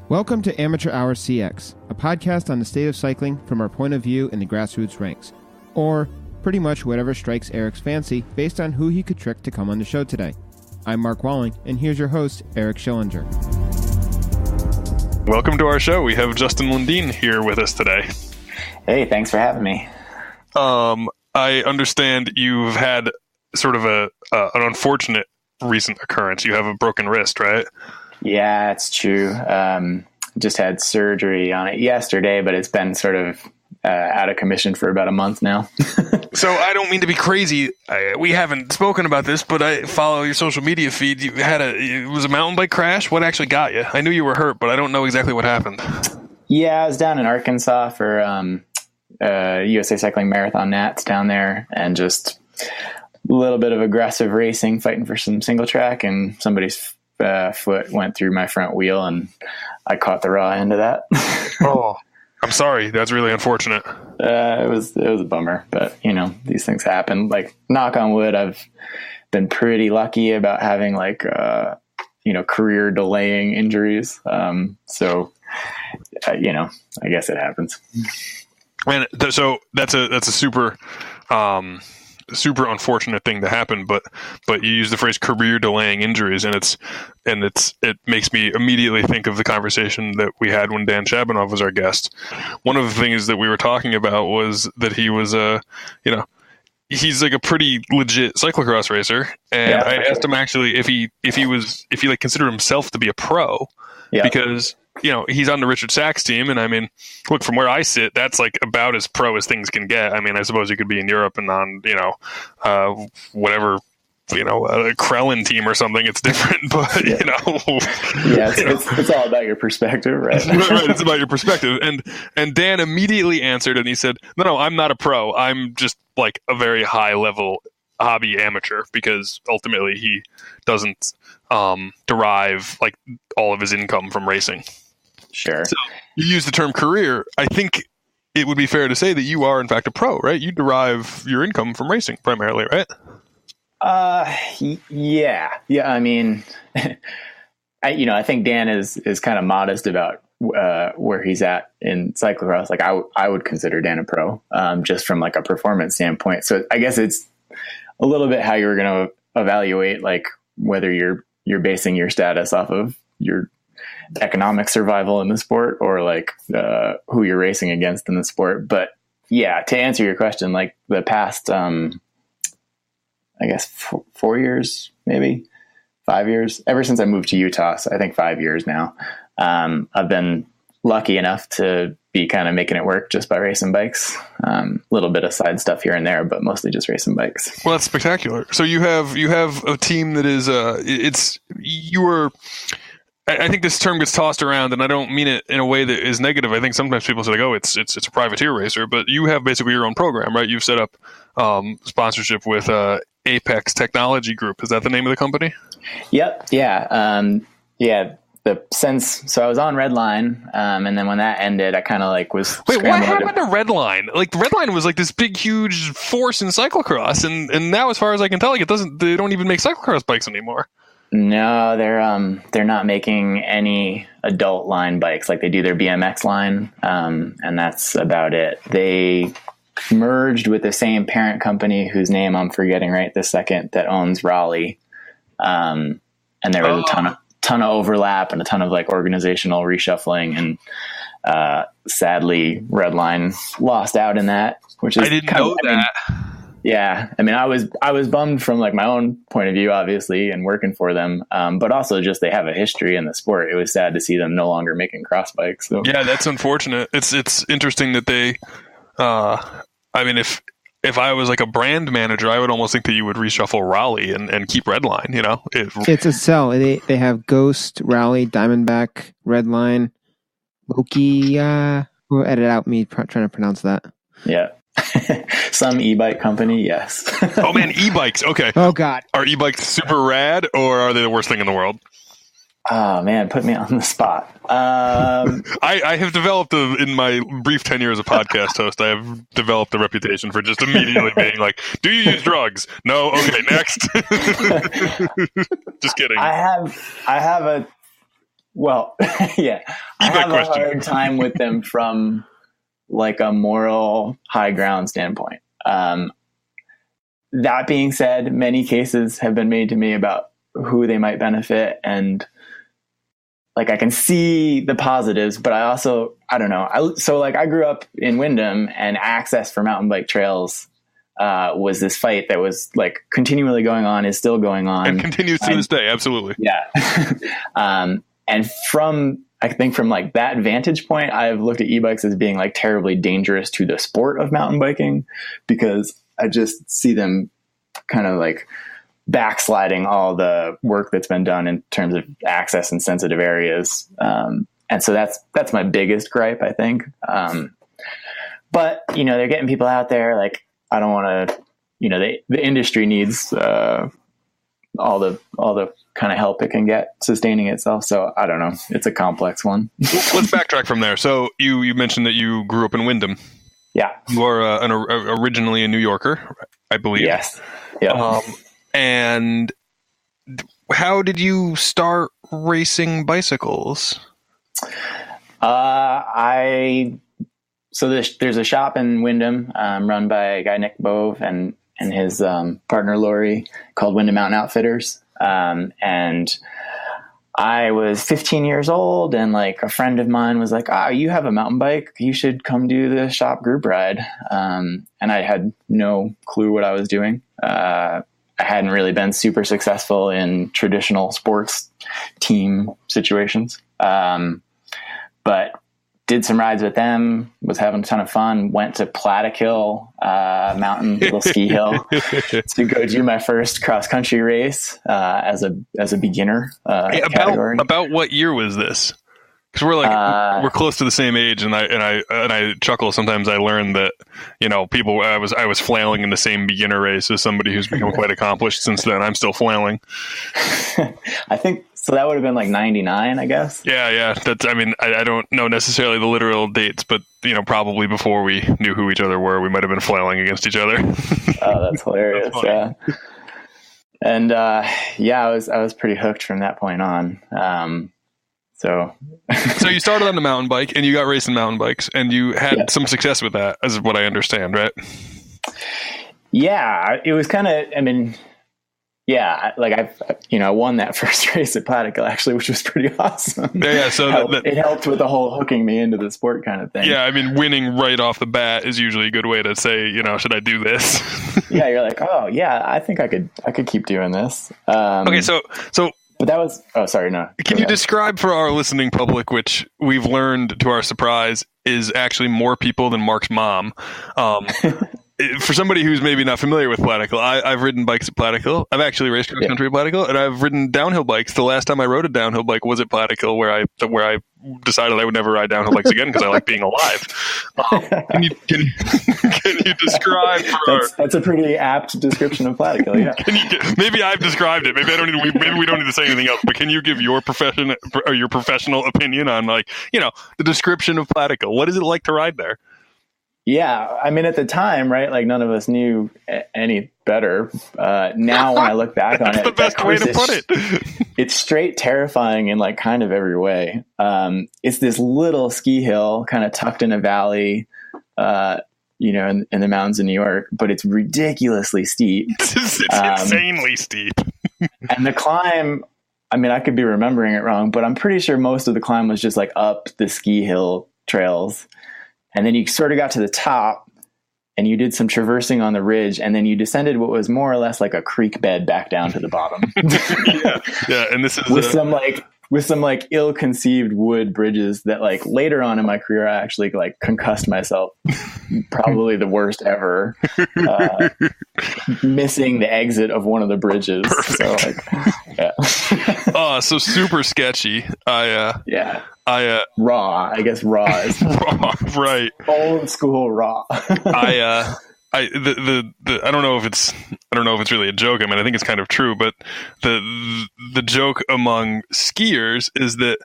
Welcome to Amateur Hour CX, a podcast on the state of cycling from our point of view in the grassroots ranks, or pretty much whatever strikes Eric's fancy based on who he could trick to come on the show today. I'm Mark Walling, and here's your host, Eric Schillinger. Welcome to our show. We have Justin Lindine here with us today. Hey, thanks for having me. I understand you've had sort of an unfortunate recent occurrence. You have a broken wrist, right? Yeah, it's true. Just had surgery on it yesterday, but it's been sort of out of commission for about a month now. So I don't mean to be crazy. We haven't spoken about this, but I follow your social media feed. It was a mountain bike crash. What actually got you? I knew you were hurt, but I don't know exactly what happened. Yeah, I was down in Arkansas for USA Cycling Marathon Nats down there, and just a little bit of aggressive racing, fighting for some single track, and somebody's foot went through my front wheel, and I caught the raw end of that. Oh, I'm sorry. That's really unfortunate. It was a bummer, but these things happen. Like, knock on wood, I've been pretty lucky about having career delaying injuries. So I guess it happens. Man, so that's a super unfortunate thing to happen, but you use the phrase career delaying injuries, and it makes me immediately think of the conversation that we had when Dan Shabanov was our guest. One of the things that we were talking about was that he was he's like a pretty legit cyclocross racer, and yeah, I asked him actually if he considered himself to be a pro, because he's on the Richard Sachs team, and I mean, look, from where I sit, that's like about as pro as things can get. I mean, I suppose you could be in Europe and on, whatever, a Krellin team or something. It's different, but it's all about your perspective, right? Right, it's about your perspective. And Dan immediately answered, and he said, "No, I'm not a pro. I'm just like a very high level hobby amateur, because ultimately he doesn't derive like all of his income from racing." Sure. So you use the term career. I think it would be fair to say that you are in fact a pro, right? You derive your income from racing primarily, right? Yeah. I mean, I think Dan is kind of modest about where he's at in cyclocross. Like I would consider Dan a pro, just from like a performance standpoint. So I guess it's a little bit how you were going to evaluate like whether you're basing your status off of your economic survival in the sport, or like who you're racing against in the sport. But yeah, to answer your question, like the past, I guess 4 years, maybe 5 years, ever since I moved to Utah. So I think 5 years now, I've been lucky enough to be kind of making it work just by racing bikes. A little bit of side stuff here and there, but mostly just racing bikes. Well, that's spectacular. So you have a team that is I think this term gets tossed around, and I don't mean it in a way that is negative. I think sometimes people say, like, "Oh, it's a privateer racer," but you have basically your own program, right? You've set up sponsorship with Apex Technology Group. Is that the name of the company? Yep. Yeah. So I was on Redline, and then when that ended, I kind of like was. Wait, what happened to Redline? Like, Redline was like this big, huge force in cyclocross, and now, as far as I can tell, like they don't even make cyclocross bikes anymore. No, they're not making any adult line bikes. Like, they do their BMX line, and that's about it. They merged with the same parent company whose name I'm forgetting right this second, that owns Raleigh, and there was a ton of overlap and a ton of like organizational reshuffling, and sadly Redline lost out in that, which is I didn't know that. Yeah. I mean, I was bummed from like my own point of view, obviously, and working for them. But also just they have a history in the sport. It was sad to see them no longer making cross bikes. So. Yeah, that's unfortunate. It's interesting that they, I mean, if I was like a brand manager, I would almost think that you would reshuffle Raleigh and keep Redline, It's a sell. They have Ghost, Raleigh, Diamondback, Redline, Loki, we'll edit out me trying to pronounce that. Yeah. Some e-bike company, yes. Oh man, e-bikes. Okay. Oh god. Are e-bikes super rad, or are they the worst thing in the world? Oh man, put me on the spot. I have developed in my brief tenure as a podcast host, I have developed a reputation for just immediately being like, "Do you use drugs? No. Okay, next." Just kidding. I have a Well, yeah, I have a hard time with them from like a moral high ground standpoint. That being said, many cases have been made to me about who they might benefit, and like I can see the positives, but I don't know. I grew up in Windham, and access for mountain bike trails was this fight that was like continually going on, is still going on, and continues to this day. Absolutely. Yeah. And I think from like that vantage point, I've looked at e-bikes as being like terribly dangerous to the sport of mountain biking, because I just see them kind of like backsliding all the work that's been done in terms of access in sensitive areas. And so that's my biggest gripe, I think. But they're getting people out there. Like, I don't want to, the industry needs, all the kind of help it can get sustaining itself. So I don't know. It's a complex one. Let's backtrack from there. So you mentioned that you grew up in Windham. Yeah. You are originally a New Yorker, I believe. Yes. Yeah. And how did you start racing bicycles? There's a shop in Windham, run by a guy, Nick Bove, and his partner, Lori, called Windham Mountain Outfitters. And I was 15 years old, and like a friend of mine was like, you have a mountain bike, you should come do the shop group ride. And I had no clue what I was doing. I hadn't really been super successful in traditional sports team situations. But did some rides with them, was having a ton of fun, went to Plattekill mountain, little ski hill, to go do my first cross country race as a beginner category. About what year was this? Because we're close to the same age, and I chuckle sometimes. I learned that people. I was flailing in the same beginner race as somebody who's become quite accomplished since then. I'm still flailing. I think so. That would have been like 99, I guess. Yeah. I don't know necessarily the literal dates, but probably before we knew who each other were, we might have been flailing against each other. Oh, that's hilarious! Yeah. And I was pretty hooked from that point on. So you started on the mountain bike, and you got racing mountain bikes, and you had some success with that, is what I understand, right? Yeah, it was kind of, I won that first race at Plattekill, actually, which was pretty awesome. Yeah. So it helped with the whole hooking me into the sport kind of thing. Yeah, winning right off the bat is usually a good way to say, should I do this? Yeah, you're like, oh yeah, I think I could keep doing this. Okay, so. But that was, sorry, no. Can you describe for our listening public, which we've learned to our surprise is actually more people than Mark's mom. For somebody who's maybe not familiar with Plattekill, I've ridden bikes at Plattekill. I've actually raced cross country at Plattekill, and I've ridden downhill bikes. The last time I rode a downhill bike was at Plattekill, where I decided I would never ride downhill bikes again because I like being alive. Can you describe? That's a pretty apt description of Plattekill. Yeah. Maybe I've described it. Maybe we don't need to say anything else. But can you give your professional opinion on the description of Plattekill? What is it like to ride there? Yeah, at the time, right? Like none of us knew any better. Now, when I look back on it, that's the best way to put it. It's straight terrifying in like kind of every way. It's this little ski hill, kind of tucked in a valley, in the mountains of New York, but it's ridiculously steep. It's insanely steep. And the climb, I could be remembering it wrong, but I'm pretty sure most of the climb was just like up the ski hill trails. And then you sort of got to the top and you did some traversing on the ridge, and then you descended what was more or less like a creek bed back down to the bottom. Yeah. And this is with some ill-conceived wood bridges that later on in my career, I actually concussed myself. Probably the worst ever. Missing the exit of one of the bridges. Perfect. So so super sketchy. Raw. I guess raw is raw, right? Old school raw. I don't know if it's really a joke. I think it's kind of true, but the joke among skiers is that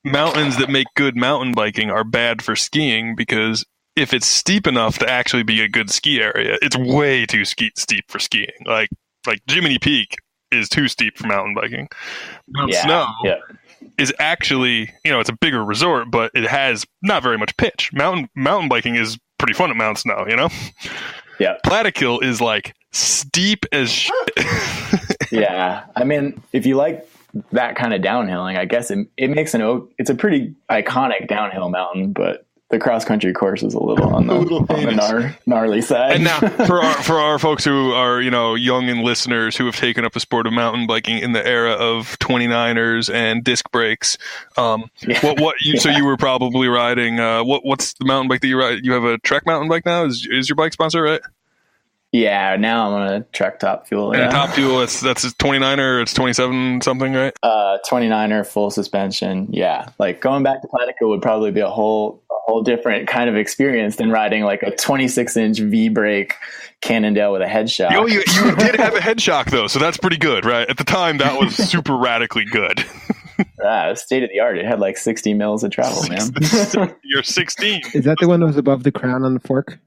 mountains that make good mountain biking are bad for skiing, because if it's steep enough to actually be a good ski area, it's way too steep for skiing. Like Jiminy Peak is too steep for mountain biking. Mount Snow is actually, it's a bigger resort, but it has not very much pitch. Mountain biking is pretty fun at Mount Snow, Yeah. Plattekill is like steep as shit. Yeah. I mean, if you like that kind of downhilling, I guess it makes it's a pretty iconic downhill mountain, but the cross country course is a little on the gnarly side. And now for our folks who are, young and listeners who have taken up the sport of mountain biking in the era of 29ers and disc brakes, so you were probably riding, what's the mountain bike that you ride? You have a Trek mountain bike now? Is your bike sponsor, right? Yeah, now I'm on a Trek Top Fuel. And a Top Fuel, that's a 29er, it's 27 something, right? 29er, full suspension. Yeah, like going back to Plattekill would probably be a whole different kind of experience than riding like a 26-inch V-brake Cannondale with a head shock. You did have a head shock though, so that's pretty good, right? At the time, that was super radically good. It was state of the art. It had like 60 mils of travel, man. You're 16. Is that the one that was above the crown on the fork?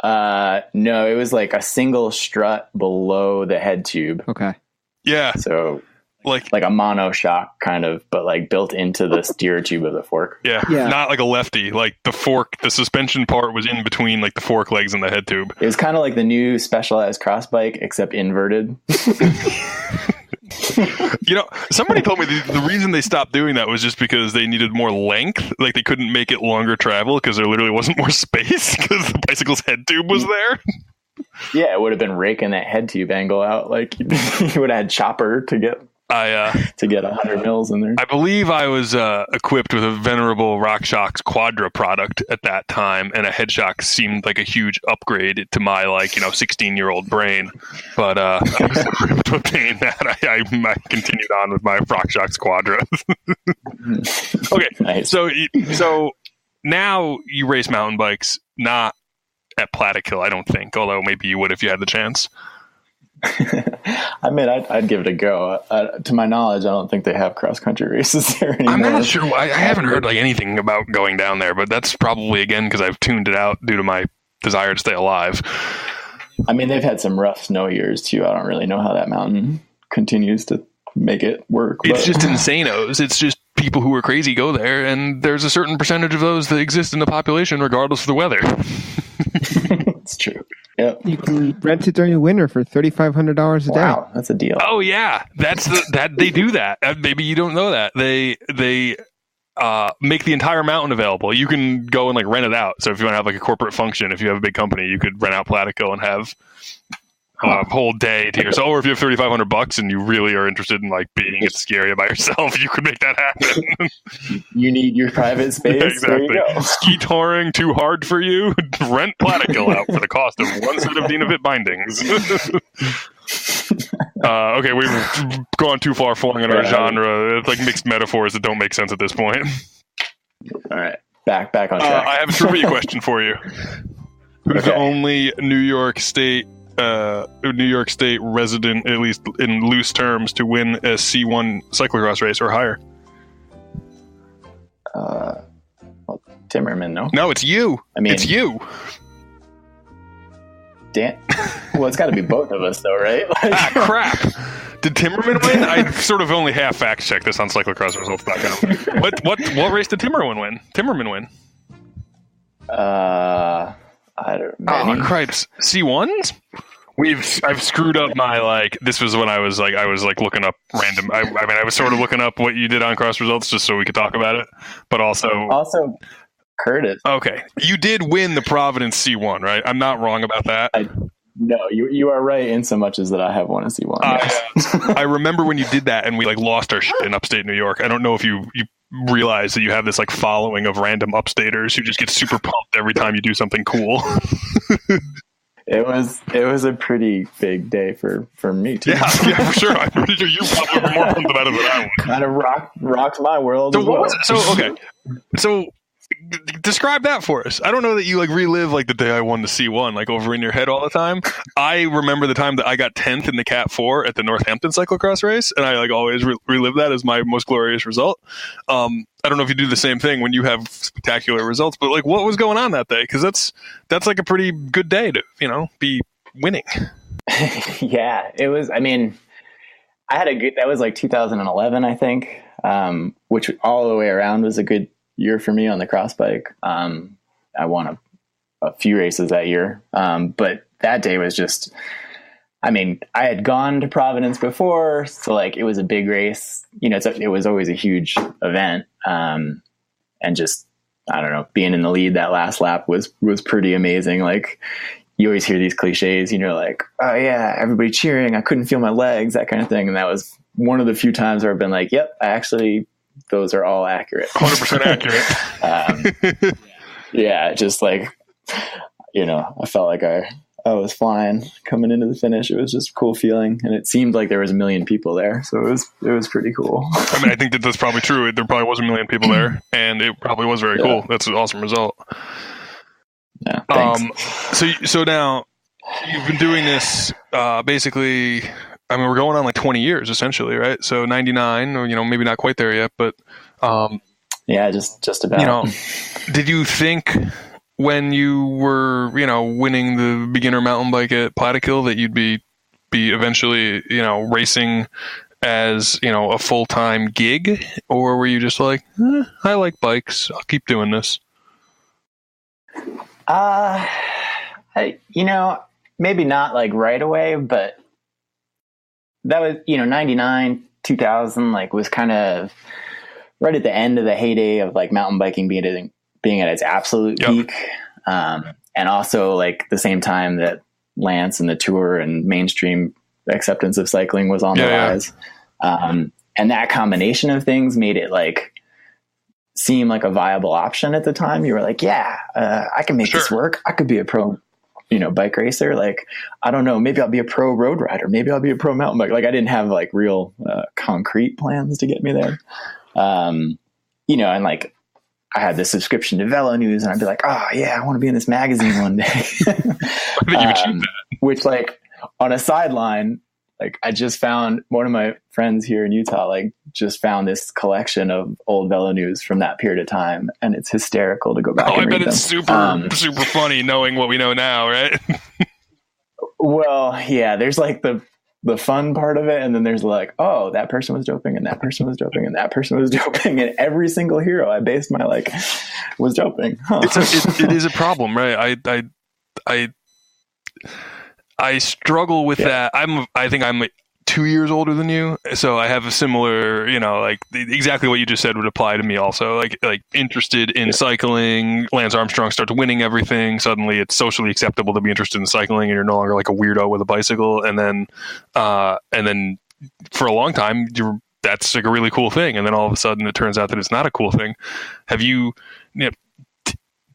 No, it was like a single strut below the head tube. Okay. Yeah. So like a mono shock kind of, but like built into the steer tube of the fork. Yeah. Not like a lefty. Like the fork, the suspension part was in between like the fork legs and the head tube. It was kind of like the new Specialized cross bike, except inverted. Somebody told me the reason they stopped doing that was just because they needed more length. Like they couldn't make it longer travel because there literally wasn't more space because the bicycle's head tube was there. Yeah, it would have been raking that head tube angle out. Like you would have had chopper to get 100 mils in there. I believe I was equipped with a venerable RockShox Quadra product at that time, and a head shock seemed like a huge upgrade to my 16-year-old brain. But I was able to obtain that. I continued on with my RockShox Quadra. Okay, nice. So now you race mountain bikes, not at Plattekill, I don't think. Although maybe you would if you had the chance. I mean, I'd give it a go. To my knowledge, I don't think they have cross country races there anymore. I'm not sure. I haven't heard anything about going down there, but that's probably again because I've tuned it out due to my desire to stay alive. I mean, they've had some rough snow years too. I don't really know how that mountain continues to make it work. It's just insanos. It's just people who are crazy go there, and there's a certain percentage of those that exist in the population regardless of the weather. It's true. Yep. You can rent it during the winter for $3,500 a day. Wow, that's a deal. Oh yeah, that they do that. Maybe you don't know that they make the entire mountain available. You can go and rent it out. So if you want to have a corporate function, if you have a big company, you could rent out Plattekill and have a whole day to yourself. Or if you have $3,500 and you really are interested in being at the ski area by yourself, you could make that happen. You need your private space. Exactly. There you go. Ski touring too hard for you? Rent Plattekill out for the cost of one set of Dinavit bindings. Okay, we've gone too far falling in our genre. It's like mixed metaphors that don't make sense at this point. All right, back on track. I have a trivia question for you. Who's the only New York State resident, at least in loose terms, to win a C1 cyclocross race or higher? Timmerman, no? No, it's you. I mean, it's you. Dan? Well, it's got to be both of us, though, right? Crap. Did Timmerman win? I sort of only half fact checked this on cyclocrossresults.com. What race did Timmerman win? I don't know. Oh, cripes. C1s? I've screwed up my this was when I was looking up random. I mean I was sort of looking up what you did on Cross Results just so we could talk about it, but also Curtis. Okay, you did win the Providence C1, right? I'm not wrong about that. No, you are right in so much as that I have won a C1. Yes. I remember when you did that and we lost our shit in upstate New York. I don't know if you realize that you have this following of random upstaters who just get super pumped every time you do something cool. It was a pretty big day for me too. Yeah, for sure. I'm pretty sure you probably were more pumped about it than I was. Kind of rocked my world. So as well. So describe that for us. I don't know that you relive the day I won the C1 over in your head all the time. I remember the time that I got 10th in the Cat 4 at the Northampton cyclocross race, and I always relive that as my most glorious result. I don't know if you do the same thing when you have spectacular results, but what was going on that day? Because that's a pretty good day to be winning. Yeah, it was. I mean, I had that was 2011, I think. which all the way around was a good year for me on the cross bike. I won a few races that year. But that day was just, I mean, I had gone to Providence before, so like it was a big race, you know, it was always a huge event. And just, I don't know, being in the lead that last lap was pretty amazing. Like, you always hear these cliches, you know, like, oh yeah, everybody cheering, I couldn't feel my legs, that kind of thing. And that was one of the few times where I've been like, yep, those are all accurate. 100% accurate. Yeah, just like, you know, I felt like I was flying coming into the finish. It was just a cool feeling. And it seemed like there was 1 million people there. So it was pretty cool. I mean, I think that's probably true. There probably was 1 million people there, and it probably was very cool. That's an awesome result. Yeah, thanks. So now you've been doing this, basically, I mean, we're going on like 20 years essentially, right? So 99, or, you know, maybe not quite there yet, but, yeah, just about, you know, did you think when you were, you know, winning the beginner mountain bike at Plattekill that you'd be eventually, you know, racing as, you know, a full-time gig, or were you just like, I like bikes, I'll keep doing this? You know, maybe not like right away, but that was, you know, 99, 2000, like was kind of right at the end of the heyday of like mountain biking being at its absolute peak. And also like the same time that Lance and the tour and mainstream acceptance of cycling was on the rise. And that combination of things made it like seem like a viable option at the time. You were like, I can make this work. I could be a pro, you know, bike racer. Like, I don't know, maybe I'll be a pro road rider. Maybe I'll be a pro mountain bike. Like, I didn't have like real concrete plans to get me there. You know, and like I had this subscription to Velo News, and I'd be like, oh yeah, I want to be in this magazine one day. Which like on a sideline, like I just found one of my friends here in Utah, like just found this collection of old Velo News from that period of time. And it's hysterical to go back. I bet it's super funny knowing what we know now, right? Well, yeah, there's like the fun part of it. And then there's like, oh, that person was doping and that person was doping and that person was doping. And every single hero I based my like was doping. Huh. It is a problem, right? I struggle with that. I think I'm 2 years older than you, so I have a similar, you know, like exactly what you just said would apply to me also. Like interested in cycling, Lance Armstrong starts winning everything. Suddenly it's socially acceptable to be interested in cycling, and you're no longer like a weirdo with a bicycle. And then for a long time, that's like a really cool thing. And then all of a sudden it turns out that it's not a cool thing. Have you,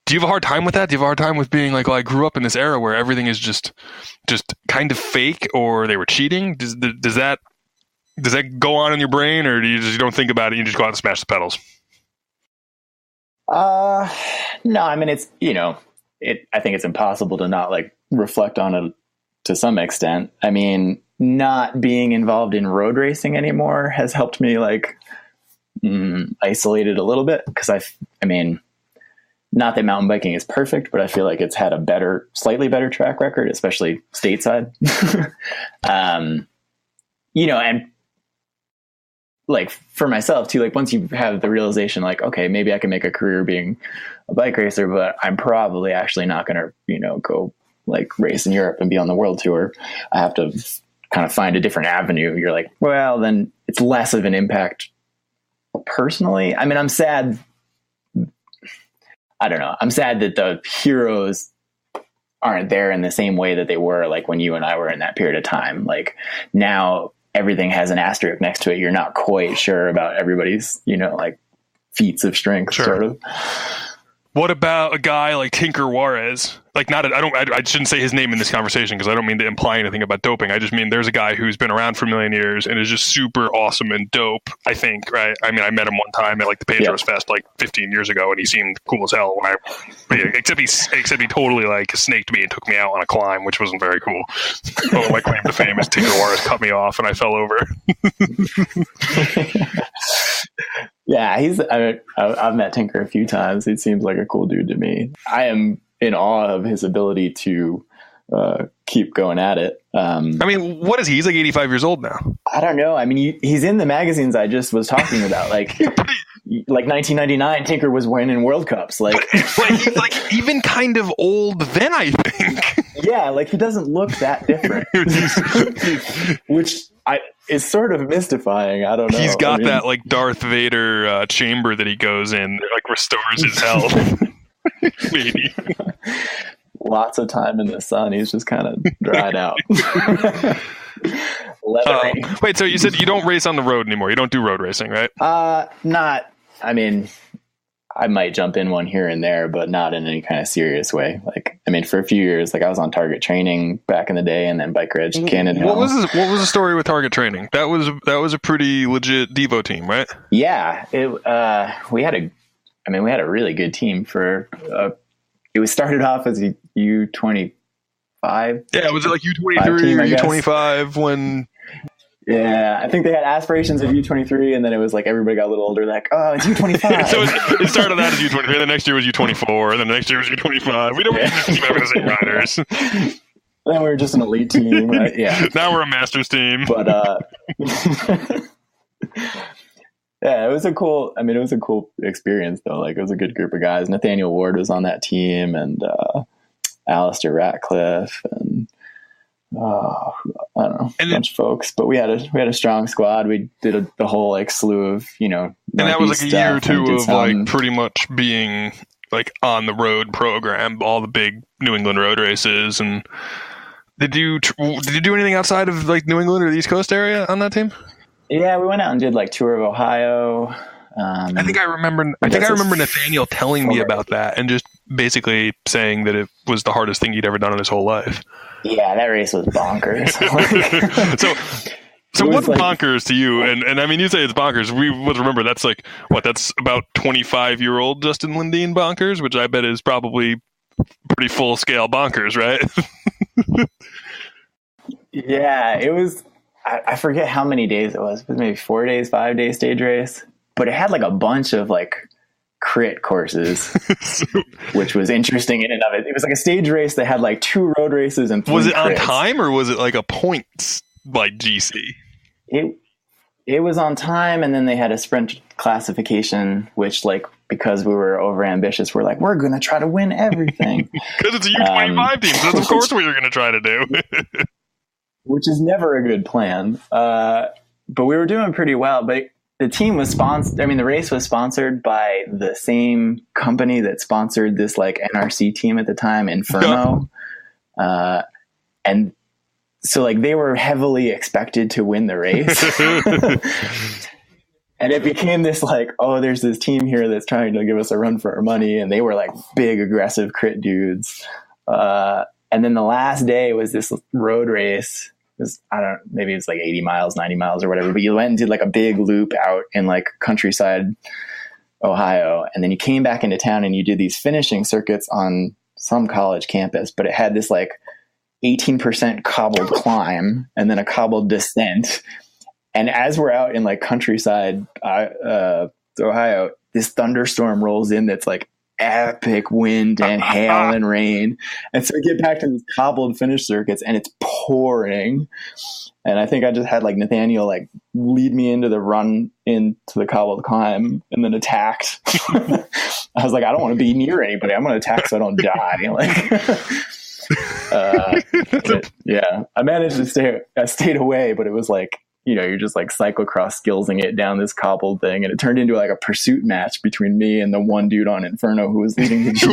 do you have a hard time with that? Do you have a hard time with being like, well, I grew up in this era where everything is just kind of fake, or they were cheating? Does that go on in your brain, or you don't think about it? You just go out and smash the pedals? No, I mean, it's, you know, I think it's impossible to not like reflect on it to some extent. I mean, not being involved in road racing anymore has helped me like isolate it a little bit. Cause I mean, not that mountain biking is perfect, but I feel like it's had a slightly better track record, especially stateside. You know, and like for myself too, like once you have the realization, like, okay, maybe I can make a career being a bike racer, but I'm probably actually not going to, you know, go like race in Europe and be on the world tour. I have to kind of find a different avenue. You're like, well, then it's less of an impact personally. I mean, I'm sad. I don't know. I'm sad that the heroes aren't there in the same way that they were like when you and I were in that period of time. Like now everything has an asterisk next to it. You're not quite sure about everybody's, you know, like feats of strength sort of. What about a guy like Tinker Juarez? Like, I shouldn't say his name in this conversation because I don't mean to imply anything about doping. I just mean there's a guy who's been around for a million years and is just super awesome and dope, I think, right? I mean, I met him one time at like the Pedro's Fest like 15 years ago, and he seemed cool as hell. Except he totally like snaked me and took me out on a climb, which wasn't very cool. Well, my claim to fame is Tinker Juarez cut me off and I fell over. Yeah, I've met Tinker a few times. He seems like a cool dude to me. I am in awe of his ability to keep going at it. I mean, what is he? He's like 85 years old now. I don't know. I mean, he's in the magazines I just was talking about. Like 1999, Tinker was winning World Cups. Like he's like even kind of old then, I think. Yeah, like he doesn't look that different, which is sort of mystifying. I don't know. He's got that like Darth Vader chamber that he goes in that like restores his health. Maybe. Lots of time in the sun. He's just kind of dried out. Wait, so you said you don't race on the road anymore. You don't do road racing, right? I mean, I might jump in one here and there, but not in any kind of serious way. Like, I mean, for a few years, like I was on Target Training back in the day, and then Bike Reg Canada. What was the story with Target Training? That was a pretty legit Devo team, right? Yeah, we had a really good team for. It was started off as a U25. Yeah, was it like U23 or U25 when? Yeah, I think they had aspirations of U23, and then it was like everybody got a little older, like, oh, it's U25. So it started out as U23, and the next year was U24, and then the next year was U25. We don't even have the same riders. Then we were just an elite team. Right? Yeah. Now we're a masters team. But yeah, it was a cool experience though. Like it was a good group of guys. Nathaniel Ward was on that team, and Alistair Ratcliffe, and I don't know, a bunch of folks. But we had a strong squad. We did the whole like slew of, and that was like a year or two of like pretty much being like on the road program, all the big New England road races. And did you do anything outside of like New England or the East Coast area on that team? Yeah, we went out and did like Tour of Ohio. I think I remember Nathaniel telling me about that and just basically saying that it was the hardest thing he'd ever done in his whole life. Yeah, that race was bonkers. So what's like, bonkers to you? And I mean, you say it's bonkers. We would remember that's like that's about 25-year-old Justin Lindine bonkers, which I bet is probably pretty full scale bonkers, right? Yeah, it was. I forget how many days it was, but maybe 4 days, 5 day stage race. But it had like a bunch of like crit courses, which was interesting in and of it. It was like a stage race that had like 2 road races and 3 Was it crits. on time or was it like a points like GC? It was on time, and then they had a sprint classification, which like because we were over ambitious, we're like, we're going to try to win everything. Because it's a U25 team, so that's of course what you're going to try to do. Which is never a good plan. But we were doing pretty well. But the team was sponsored. I mean, the race was sponsored by the same company that sponsored this like NRC team at the time, Inferno. And so like they were heavily expected to win the race. And it became this like, oh, there's this team here that's trying to give us a run for our money. And they were like big, aggressive crit dudes. And then the last day was this road race. Maybe it's like 80 miles, 90 miles or whatever, but you went and did like a big loop out in like countryside Ohio. And then you came back into town and you did these finishing circuits on some college campus, but it had this like 18% cobbled climb and then a cobbled descent. And as we're out in like countryside, Ohio, this thunderstorm rolls in that's like epic wind and hail and rain. And so we get back to these cobbled finish circuits and it's pouring. And I think I just had like Nathaniel like lead me into the run into the cobbled climb and then attacked. I was like, I don't want to be near anybody. I'm going to attack so I don't die. Yeah, I managed to stay. I stayed away, but it was like, you're just like cyclocross skillsing it down this cobbled thing, and it turned into like a pursuit match between me and the one dude on Inferno who was leading the GC. who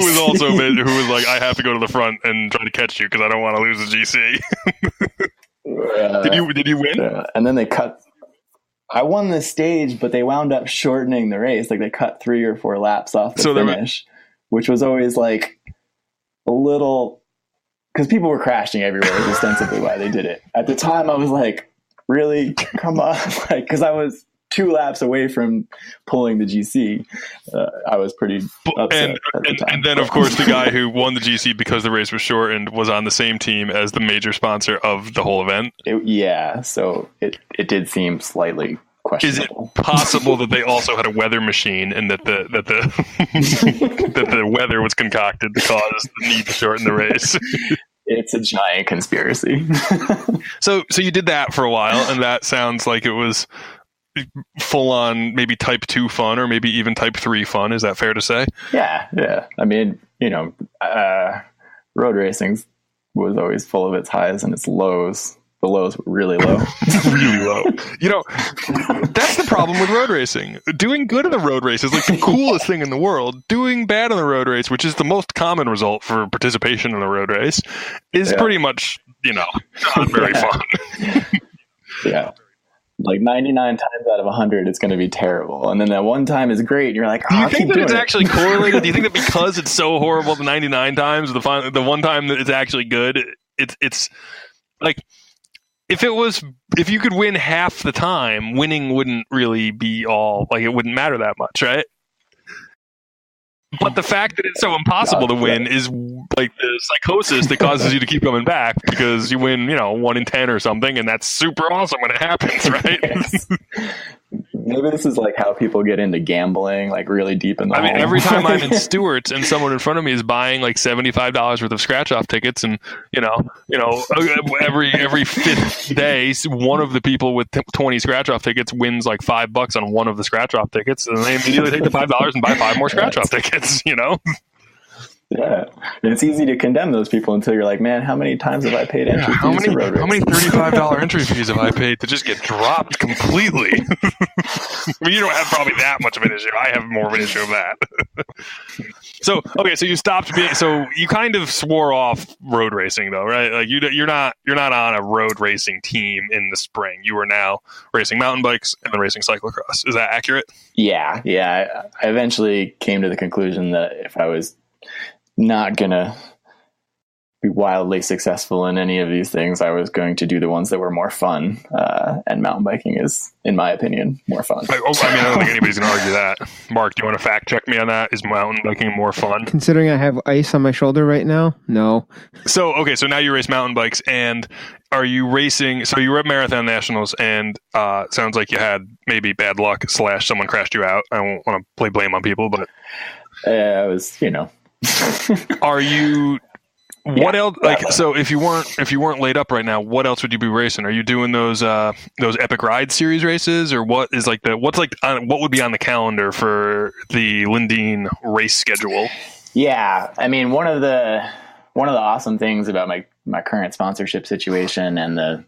was like, I have to go to the front and try to catch you because I don't want to lose the GC. Did you win? And then they cut. I won the stage, but they wound up shortening the race. Like they cut 3 or 4 laps off the finish, which was always like a little. Because people were crashing everywhere is ostensibly why they did it. At the time, I was like, really? Come on. Because I was 2 laps away from pulling the GC. I was pretty upset at the time. And then, of course, the guy who won the GC because the race was shortened was on the same team as the major sponsor of the whole event. So it did seem slightly questionable. Is it possible that they also had a weather machine and that the that the weather was concocted to cause the need to shorten the race? It's a giant conspiracy. So you did that for a while, and that sounds like it was full on maybe type 2 fun or maybe even type 3 fun. Is that fair to say? Yeah. I mean, road racing was always full of its highs and its lows. The lows were really low. Really low. That's the problem with road racing. Doing good in the road race is like the coolest thing in the world. Doing bad in the road race, which is the most common result for participation in the road race, is pretty much, not very fun. Yeah. Like 99 times out of 100, it's going to be terrible. And then that one time is great. And you're like, do you think that it's actually correlated? Do you think that because it's so horrible the 99 times, the one time that it's actually good, it's like... If you could win half the time, winning wouldn't really be all, like, it wouldn't matter that much, right? But the fact that it's so impossible to win is like the psychosis that causes you to keep coming back because you win, 1 in 10 or something, and that's super awesome when it happens, right? Yes. Maybe this is like how people get into gambling, like really deep in the hole. Every time I'm in Stewart's and someone in front of me is buying like $75 worth of scratch-off tickets, and every fifth day, one of the people with 20 scratch-off tickets wins like $5 on one of the scratch-off tickets, and they immediately take the $5 and buy 5 more scratch-off tickets. Yeah, and it's easy to condemn those people until you're like, man, how many times have I paid entry fees to road racing? How many $35 entry fees have I paid to just get dropped completely? I mean, you don't have probably that much of an issue. I have more of an issue of that. So you stopped being. So you kind of swore off road racing, though, right? Like you're not on a road racing team in the spring. You are now racing mountain bikes and then racing cyclocross. Is that accurate? Yeah. I eventually came to the conclusion that if I was not gonna be wildly successful in any of these things, I was going to do the ones that were more fun, and mountain biking is, in my opinion, more fun. I don't think anybody's gonna argue that. Mark, do you want to fact check me on that? Is mountain biking more fun? Considering I have ice on my shoulder right now, no. So now you race mountain bikes, and are you racing? So you were at Marathon Nationals, and sounds like you had maybe bad luck / someone crashed you out. I don't want to play blame on people, but I was, Are you? What else? Like, so if you weren't laid up right now, what else would you be racing? Are you doing those Epic Ride Series races, or what is like what would be on the calendar for the Lindine race schedule? Yeah, I mean, one of the awesome things about my current sponsorship situation and the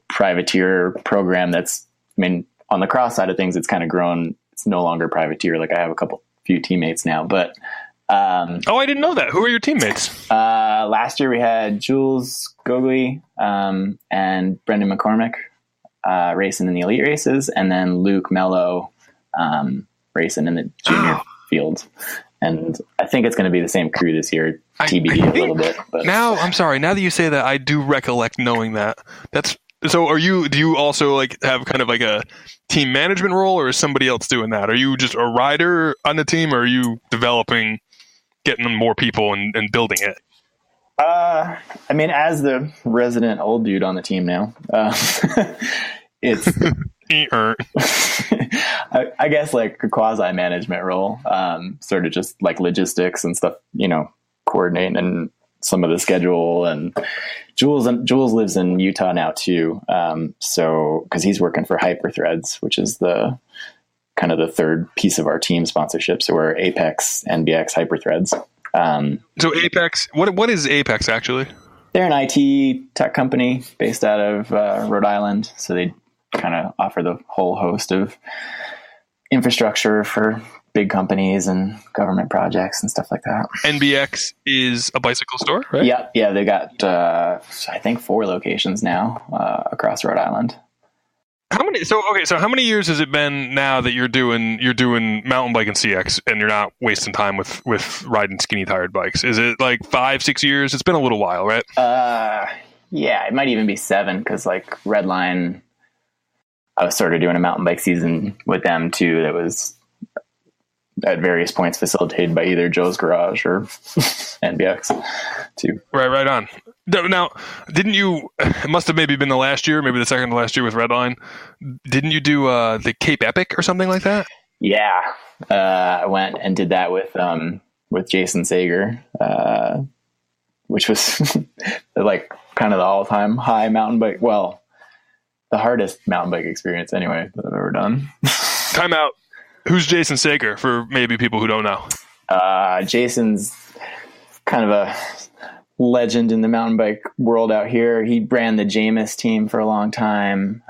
privateer program on the cross side of things, it's kind of grown. It's no longer privateer. Like I have few teammates now, but I didn't know that. Who are your teammates? Last year we had Jules Gogli and Brendan McCormick racing in the elite races, and then Luke Mello racing in the junior field. And I think it's going to be the same crew this year, TBD a little bit. But now, I'm sorry. Now that you say that, I do recollect knowing that. So do you also like have kind of like a team management role, or is somebody else doing that? Are you just a rider on the team, or are you getting more people and building it? I mean, as the resident old dude on the team now, it's I guess like a quasi management role, sort of just like logistics and stuff, coordinating and some of the schedule. And Jules lives in Utah now too. So cause he's working for Hyperthreads, which is the kind of the third piece of our team sponsorship. So we're Apex, NBX, Hyperthreads. So Apex, what is Apex actually? They're an IT tech company based out of Rhode Island. So they kind of offer the whole host of infrastructure for big companies and government projects and stuff like that. NBX is a bicycle store, right? Yeah. They got, I think 4 locations now across Rhode Island. How many years has it been now that you're doing mountain bike and CX, and you're not wasting time with riding skinny tired bikes? Is it like 5-6 years? It's been a little while, right? Yeah, it might even be 7, because like Redline, I was sort of doing a mountain bike season with them too. That was at various points facilitated by either Joe's Garage or NBX too. Right on. Now, didn't you, it must have maybe been the last year, maybe the second to last year with Redline. Didn't you do the Cape Epic or something like that? Yeah. I went and did that with Jason Sager. which was like kind of the all-time high mountain bike. Well, the hardest mountain bike experience anyway that I've ever done. Time out. Who's Jason Sager for maybe people who don't know? Jason's kind of a legend in the mountain bike world out here. He ran the Jameis team for a long time.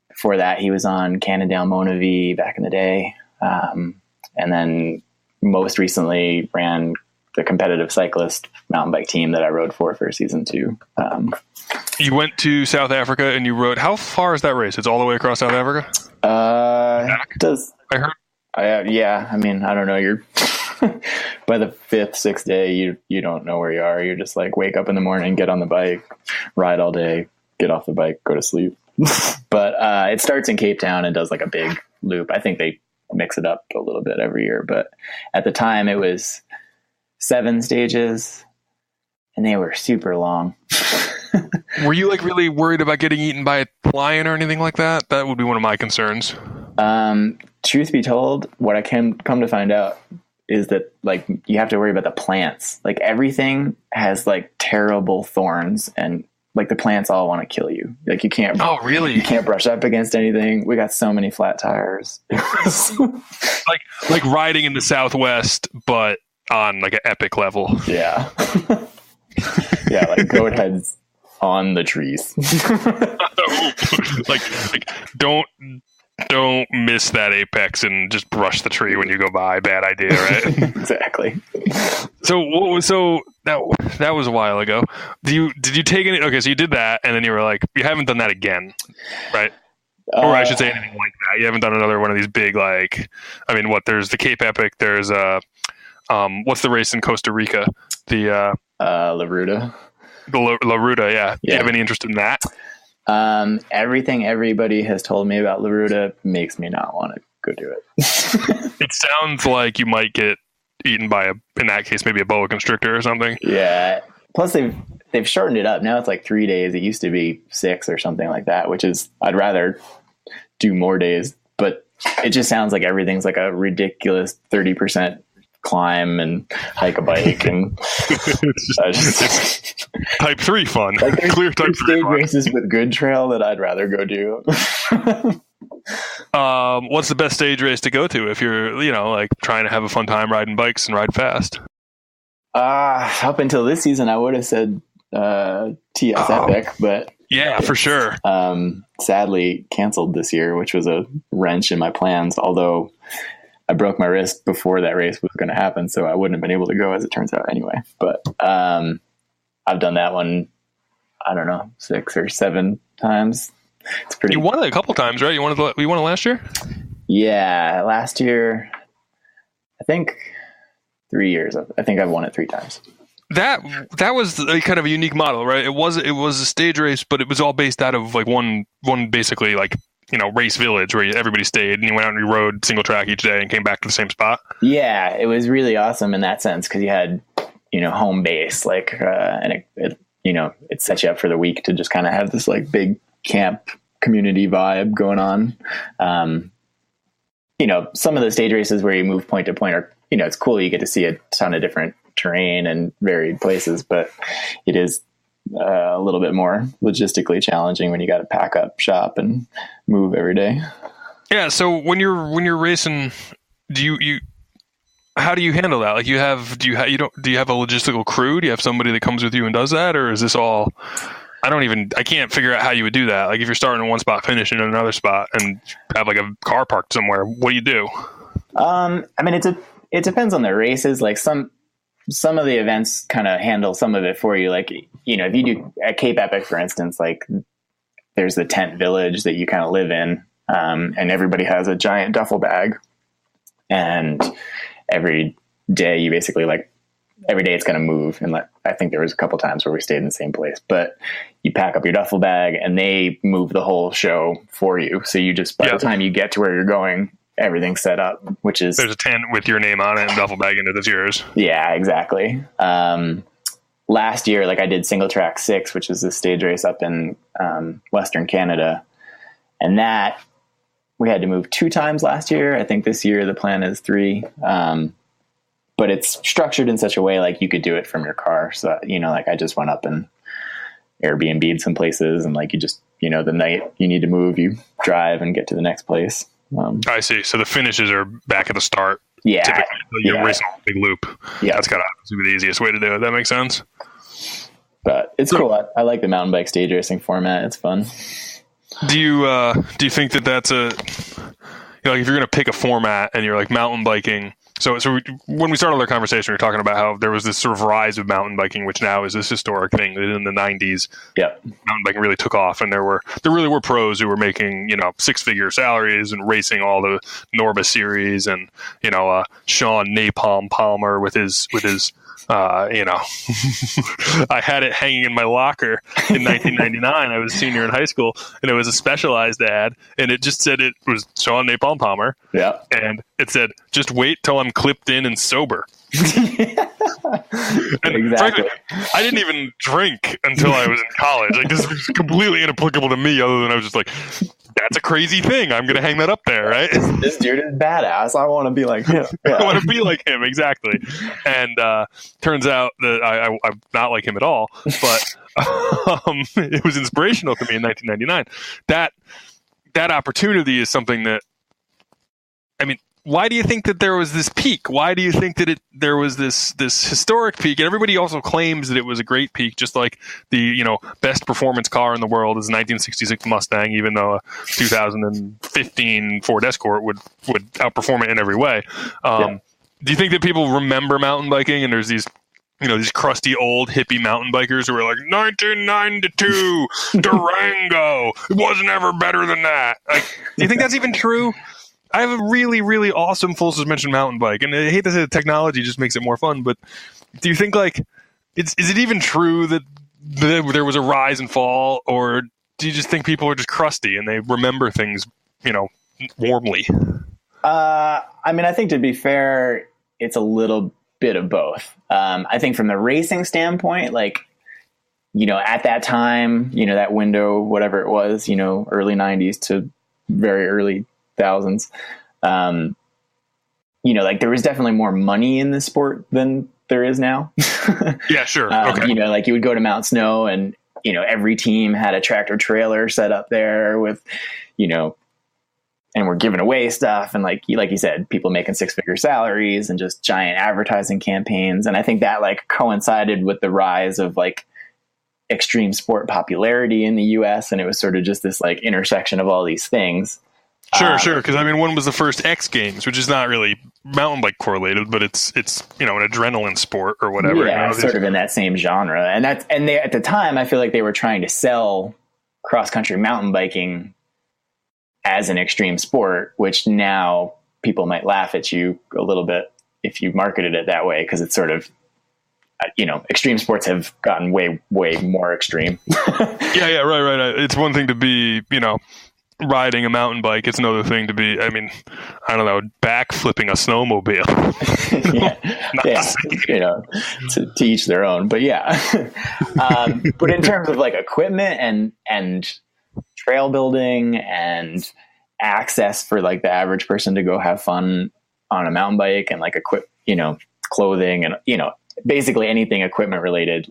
Before that, he was on Cannondale Mona V back in the day. And then most recently ran the competitive cyclist mountain bike team that I rode for season 2. You went to South Africa and you rode. How far is that race? It's all the way across South Africa? I heard. Yeah. I mean, I don't know. You're by the 5th, 6th day, you don't know where you are. You're just like, wake up in the morning, get on the bike, ride all day, get off the bike, go to sleep. But it starts in Cape Town and does like a big loop. I think they mix it up a little bit every year, but at the time it was 7 stages and they were super long. Were you like really worried about getting eaten by a lion or anything like that? That would be one of my concerns. Truth be told, what I can come to find out is that like you have to worry about the plants. Like everything has like terrible thorns and like the plants all want to kill you. Like you can't. Oh, really? You can't brush up against anything. We got so many flat tires. like riding in the Southwest, but on like an epic level. Yeah. Yeah, like goat heads on the trees. like don't miss that apex and just brush the tree when you go by. Bad idea, right? Exactly. So that was a while ago. Did you take any? Okay, so you did that, and then you were like, you haven't done that again, right? Or I should say anything like that. You haven't done another one of these big, like, I mean, there's the Cape Epic. There's what's the race in Costa Rica? The La Ruta. The La Ruta, yeah. Do you have any interest in that? Everything everybody has told me about La Ruta makes me not want to go do it. It sounds like you might get eaten by in that case, maybe a boa constrictor or something. Yeah. Plus they've shortened it up. Now it's like 3 days. It used to be 6 or something like that, which is, I'd rather do more days, but it just sounds like everything's like a ridiculous 30% climb and hike a bike and it's type 3 fun. Like Clear type 3 stage fun. races with good trail that I'd rather go do. What's the best stage race to go to if you're, like trying to have a fun time riding bikes and ride fast? Up until this season, I would have said TS Epic, but yeah, for sure. Sadly canceled this year, which was a wrench in my plans. Although I broke my wrist before that race was going to happen, so I wouldn't have been able to go, as it turns out, anyway. But I've done that one, I don't know, 6 or 7 times. It's pretty. You won it a couple times, right? You won it last year? Yeah, last year. I think 3 years. I think I've won it 3 times. That was a kind of a unique model, right? It was a stage race, but it was all based out of like one basically like, race village where everybody stayed and you went out and you rode single track each day and came back to the same spot. Yeah, it was really awesome in that sense because you had, home base, like, and it set you up for the week to just kind of have this like big camp community vibe going on. Some of the stage races where you move point to point are, it's cool. You get to see a ton of different terrain and varied places, but it is a little bit more logistically challenging when you got to pack up shop and move every day. Yeah. So when you're racing, how do you handle that? Like do you have a logistical crew? Do you have somebody that comes with you and does that? Or is this all, I can't figure out how you would do that. Like if you're starting in one spot, finishing in another spot and have like a car parked somewhere, what do you do? It depends on the races. Like some of the events kind of handle some of it for you. Like, if you do at Cape Epic, for instance, like there's the tent village that you kind of live in. And everybody has a giant duffel bag, and every day you basically every day it's going to move. And I think there was a couple times where we stayed in the same place, but you pack up your duffel bag and they move the whole show for you. So you just, by the time you get to where you're going, everything's set up, which is, there's a tent with your name on it and duffel bag in it that's yours. Yeah, exactly. Last year, I did Single Track 6, which is a stage race up in Western Canada. And that we had to move 2 times last year. I think this year the plan is 3. but it's structured in such a way like you could do it from your car. So, like I just went up and Airbnb'd some places, and like you just, the night you need to move, you drive and get to the next place. I see. So the finishes are back at the start. Yeah. Typically, you're racing a big loop. Yeah. That's got to be the easiest way to do it. That makes sense. But it's cool. I like the mountain bike stage racing format. It's fun. Do you think that that's like if you're going to pick a format and you're like mountain biking? So when we started our conversation, we were talking about how there was this sort of rise of mountain biking, which now is this historic thing that in the 90s, mountain biking really took off, and there really were pros who were making 6-figure salaries and racing all the Norma series, and Sean Napalm Palmer with his I had it hanging in my locker in 1999. I was a senior in high school, and it was a Specialized ad, and it just said it was Sean Napalm Palmer. Yeah. And it said, just wait till I'm clipped in and sober. Exactly. Frankly, I didn't even drink until I was in college. Like, this was completely inapplicable to me, other than I was just like, that's a crazy thing. I'm going to hang that up there, right? This dude is badass. I want to be like him. Yeah. I want to be like him, exactly. And turns out that I'm not like him at all, but it was inspirational to me in 1999. That opportunity is something that, I mean, why do you think that there was this peak? Why do you think that there was this historic peak? And everybody also claims that it was a great peak, just like the best performance car in the world is a 1966 Mustang, even though a 2015 Ford Escort would outperform it in every way. Do you think that people remember mountain biking, and there's these these crusty old hippie mountain bikers who are like 1992 Durango, it wasn't ever better than that? Like, do you think that's even true? I have a really, really awesome full suspension mountain bike, and I hate to say the technology just makes it more fun, but do you think is it even true that there was a rise and fall, or do you just think people are just crusty and they remember things, warmly? I mean, I think to be fair, it's a little bit of both. I think from the racing standpoint, at that time, that window, whatever it was, early 90s to very early thousands, there was definitely more money in the sport than there is now. Yeah, sure. Okay. You would go to Mount Snow, and every team had a tractor trailer set up there with and we're giving away stuff, and like you said, people making 6-figure salaries and just giant advertising campaigns. And I think that coincided with the rise of extreme sport popularity in the US, and it was sort of just this intersection of all these things. Sure. Because when was the first X Games, which is not really mountain bike correlated, but it's an adrenaline sport or whatever. Yeah, sort of in that same genre. And they, at the time, I feel like they were trying to sell cross country mountain biking as an extreme sport, which now people might laugh at you a little bit if you marketed it that way, because it's sort of extreme sports have gotten way, way more extreme. Yeah, right. It's one thing to be, riding a mountain bike. It's another thing to be, backflipping a snowmobile. To each their own. But yeah. But in terms of equipment and trail building and access for the average person to go have fun on a mountain bike, and clothing and, basically anything equipment related,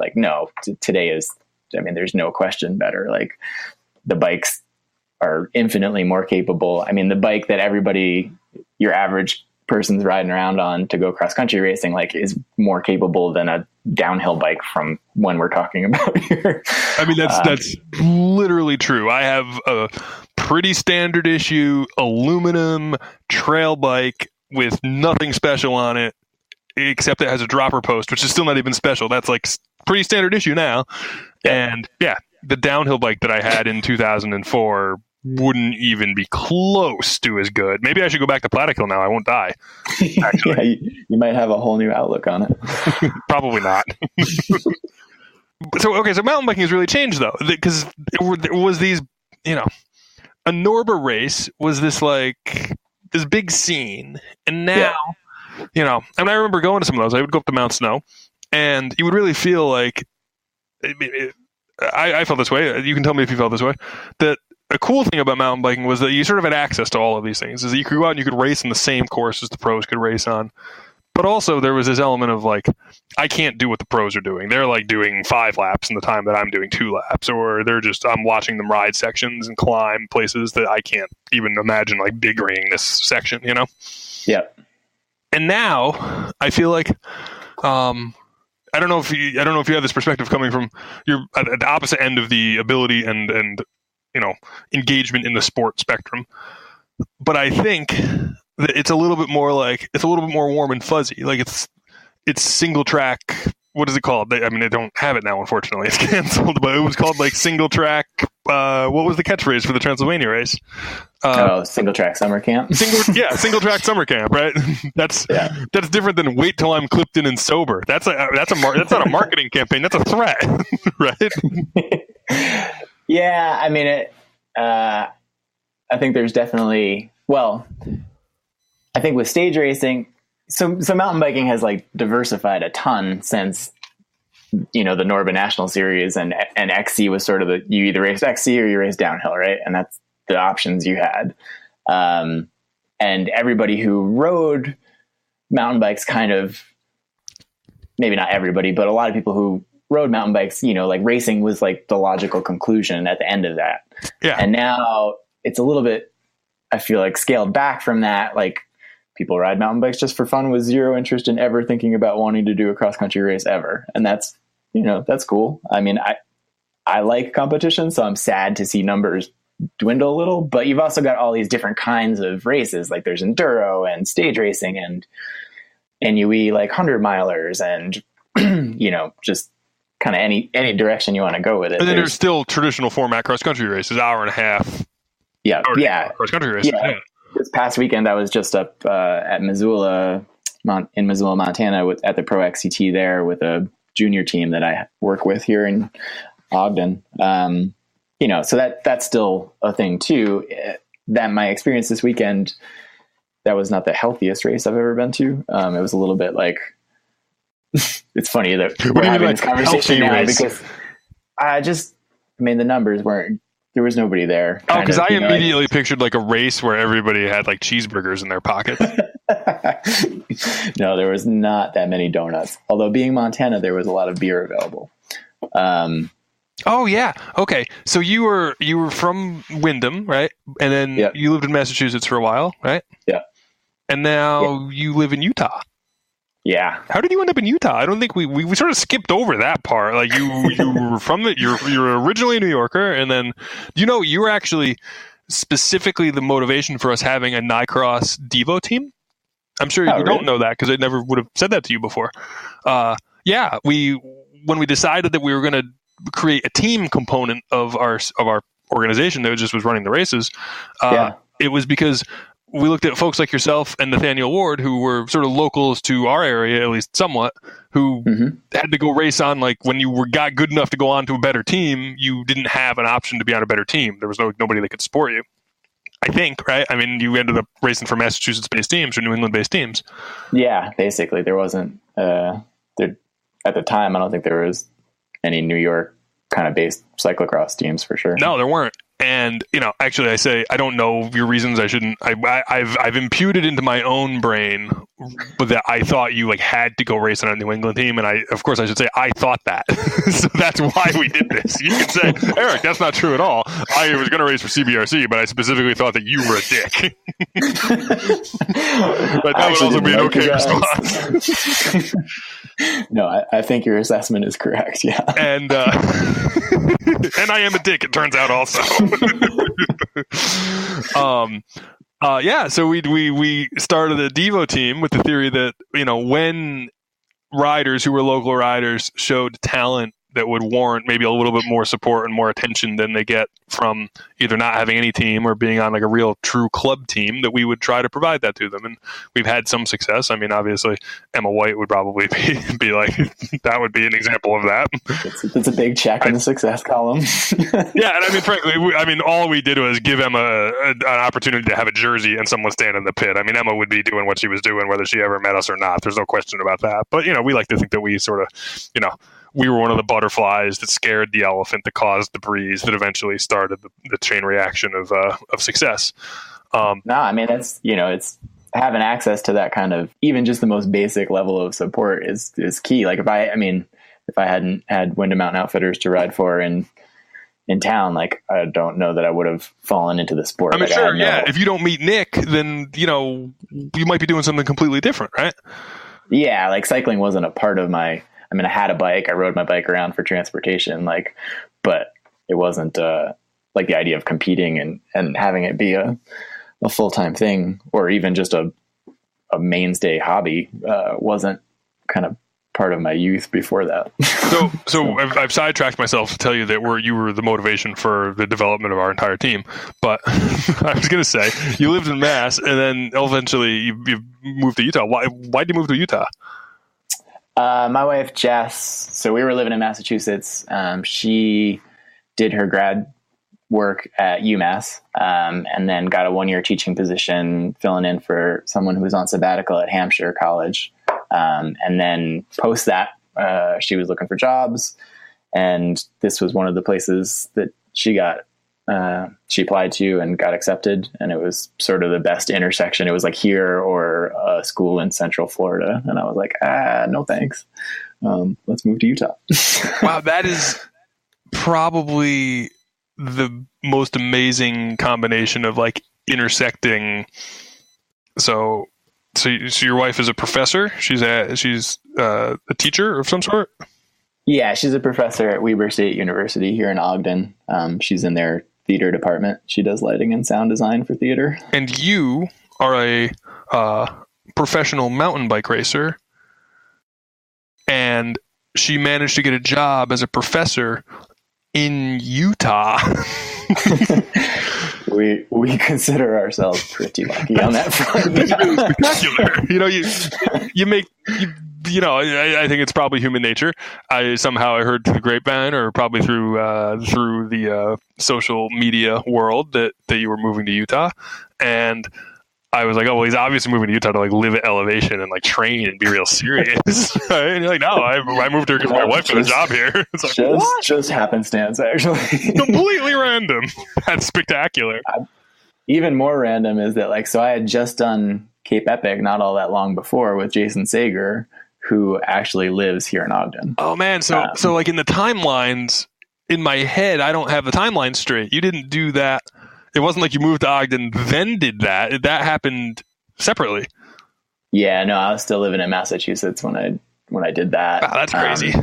today is, there's no question better. The bikes are infinitely more capable. The bike that your average person's riding around on to go cross country racing, is more capable than a downhill bike from when we're talking about here. That's literally true. I have a pretty standard issue aluminum trail bike with nothing special on it, except it has a dropper post, which is still not even special. That's pretty standard issue now. Yeah. And the downhill bike that I had in 2004 wouldn't even be close to as good. Maybe I should go back to Plattekill now. I won't die. Actually. Yeah, you might have a whole new outlook on it. Probably not. So mountain biking has really changed, though, because it was these, a Norba race was this this big scene, and now, I remember going to some of those. I would go up to Mount Snow, and you would really feel I felt this way. You can tell me if you felt this way. That a cool thing about mountain biking was that you sort of had access to all of these things. Is that you could go out and you could race in the same courses the pros could race on, But also there was this element of like, I can't do what the pros are doing. They're like doing 5 laps in the time that I'm doing 2 laps, or I'm watching them ride sections and climb places that I can't even imagine, like big ringing this section, you know? Yeah. And now I feel like, I don't know if you have this perspective coming from, you're at the opposite end of the ability and engagement in the sport spectrum. But I think that it's a little bit more warm and fuzzy. Like it's single track. What is it called? They don't have it now, unfortunately. It's canceled, but it was called like single track. What was the catchphrase for the Transylvania race? Single track summer camp. Single track summer camp, right? That's different than wait till I'm clipped in and sober. That's not a marketing campaign. That's a threat, right? Yeah, I mean, I think there's definitely, I think with stage racing, so mountain biking has like diversified a ton since, the Norba National Series and XC was sort of you either raced XC or you raced downhill, right? And that's the options you had. And everybody who rode mountain bikes kind of, maybe not everybody, but a lot of people who rode mountain bikes, like racing was like the logical conclusion at the end of that. Yeah. And now it's a little bit, I feel like, scaled back from that. Like people ride mountain bikes just for fun with zero interest in ever thinking about wanting to do a cross country race ever. And that's, that's cool. I mean, I like competition, so I'm sad to see numbers dwindle a little, but you've also got all these different kinds of races. Like there's enduro and stage racing and NUE, like 100 milers and, just kind of any direction you want to go with it. And then there's still traditional format cross country races, hour and a half. Yeah. Cross country races. Yeah. This past weekend, I was just up at Missoula, in Missoula, Montana, at the Pro XCT there with a junior team that I work with here in Ogden. So that's still a thing too. That my experience this weekend, that was not the healthiest race I've ever been to. It was a little bit like, it's funny that we're having this conversation now because the numbers weren't. There was nobody there. Oh, because I immediately pictured like a race where everybody had like cheeseburgers in their pockets. No, there was not that many donuts. Although being Montana, there was a lot of beer available. Oh yeah. Okay. So you were from Wyndham, right? And then you lived in Massachusetts for a while, right? Yeah. And now you live in Utah. Yeah. How did you end up in Utah? I don't think we sort of skipped over that part. Like you were you're originally a New Yorker, and then you were actually specifically the motivation for us having a Nicross Devo team. I'm sure you don't know that because I never would have said that to you before. When we decided that we were going to create a team component of our organization that just was running the races, it was because we looked at folks like yourself and Nathaniel Ward, who were sort of locals to our area, at least somewhat, who had to go race on, like when you got good enough to go on to a better team, you didn't have an option to be on a better team. There was nobody that could support you, I think, right? I mean, you ended up racing for Massachusetts-based teams or New England-based teams. Yeah, basically. There wasn't, at the time, I don't think there was any New York kind of based cyclocross teams for sure. No, there weren't. And, actually I say, I don't know your reasons. I shouldn't, I've imputed into my own brain that I thought you had to go race on a New England team. And I should say, I thought that. So that's why we did this. You can say, Eric, that's not true at all. I was going to race for CBRC, but I specifically thought that you were a dick. But that would also be an okay response. No, I think your assessment is correct. Yeah. And I am a dick, it turns out also. So we started a Devo team with the theory that, when riders who were local riders showed talent that would warrant maybe a little bit more support and more attention than they get from either not having any team or being on a real true club team, that we would try to provide that to them. And we've had some success. I mean, obviously Emma White would probably be like, that would be an example of that. It's a big check in the success column. Yeah. And I mean, frankly, all we did was give Emma an opportunity to have a jersey and someone stand in the pit. I mean, Emma would be doing what she was doing, whether she ever met us or not. There's no question about that. But, we like to think that we sort of, we were one of the butterflies that scared the elephant, that caused the breeze, that eventually started the chain reaction of success. No, I mean, that's, having access to that kind of, even just the most basic level of support is key. Like if I hadn't had Wyndham Mountain Outfitters to ride for in town, like I don't know that I would have fallen into the sport. I mean, like, sure, yeah. If you don't meet Nick, then you might be doing something completely different, right? Yeah, like cycling wasn't a part of I had a bike. I rode my bike around for transportation, but it wasn't like the idea of competing and having it be a full-time thing, or even just a mainstay hobby, wasn't kind of part of my youth before that. So I've sidetracked myself to tell you that you were the motivation for the development of our entire team. But I was going to say, you lived in Mass, and then eventually you moved to Utah. Why did you move to Utah? My wife, Jess, so we were living in Massachusetts. She did her grad work at UMass, and then got a 1-year teaching position filling in for someone who was on sabbatical at Hampshire College. And then post that, she was looking for jobs, and this was one of the places that she applied to and got accepted. And it was sort of the best intersection. It was like here or a school in Central Florida. And I was like, no, thanks. Let's move to Utah. Wow. That is probably the most amazing combination of like intersecting. So your wife is a professor. She's a teacher of some sort. Yeah, she's a professor at Weber State University here in Ogden. She's in their theater department. She does lighting and sound design for theater. And you are a professional mountain bike racer, and she managed to get a job as a professor in Utah. We consider ourselves pretty lucky on that front. It's really spectacular. I think it's probably human nature. I heard through the grapevine, or probably through the social media world, that you were moving to Utah, and I was like, oh, well, he's obviously moving to Utah to like live at elevation and like train and be real serious. Right? And you're like, no, I moved here because my wife got a job here. It's like, just happenstance, actually. Completely random. That's spectacular. Even more random is that so I had just done Cape Epic not all that long before with Jason Sager, who actually lives here in Ogden. Oh man. So like in the timelines in my head, I don't have the timeline straight. You didn't do that. It wasn't like you moved to Ogden, then did that. That happened separately. Yeah, no, I was still living in Massachusetts when I did that. Wow, that's crazy.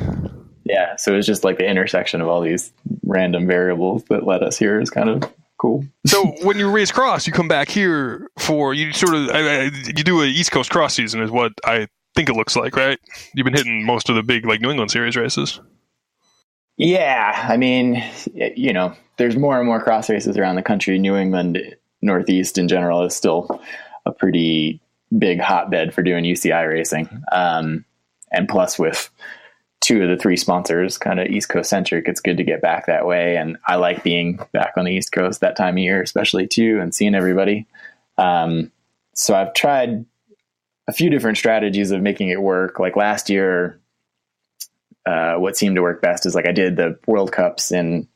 Yeah, so it was just like the intersection of all these random variables that led us here is kind of cool. So when you race cross, you come back here you do a East Coast cross season is what I think it looks like, right? You've been hitting most of the big like New England Series races. Yeah, I mean, there's more and more cross races around the country. New England, Northeast in general is still a pretty big hotbed for doing UCI racing. And plus with 2 of the 3 sponsors kind of East Coast centric, it's good to get back that way. And I like being back on the East Coast that time of year, especially too, and seeing everybody. So I've tried a few different strategies of making it work. Like last year, what seemed to work best is I did the World Cups in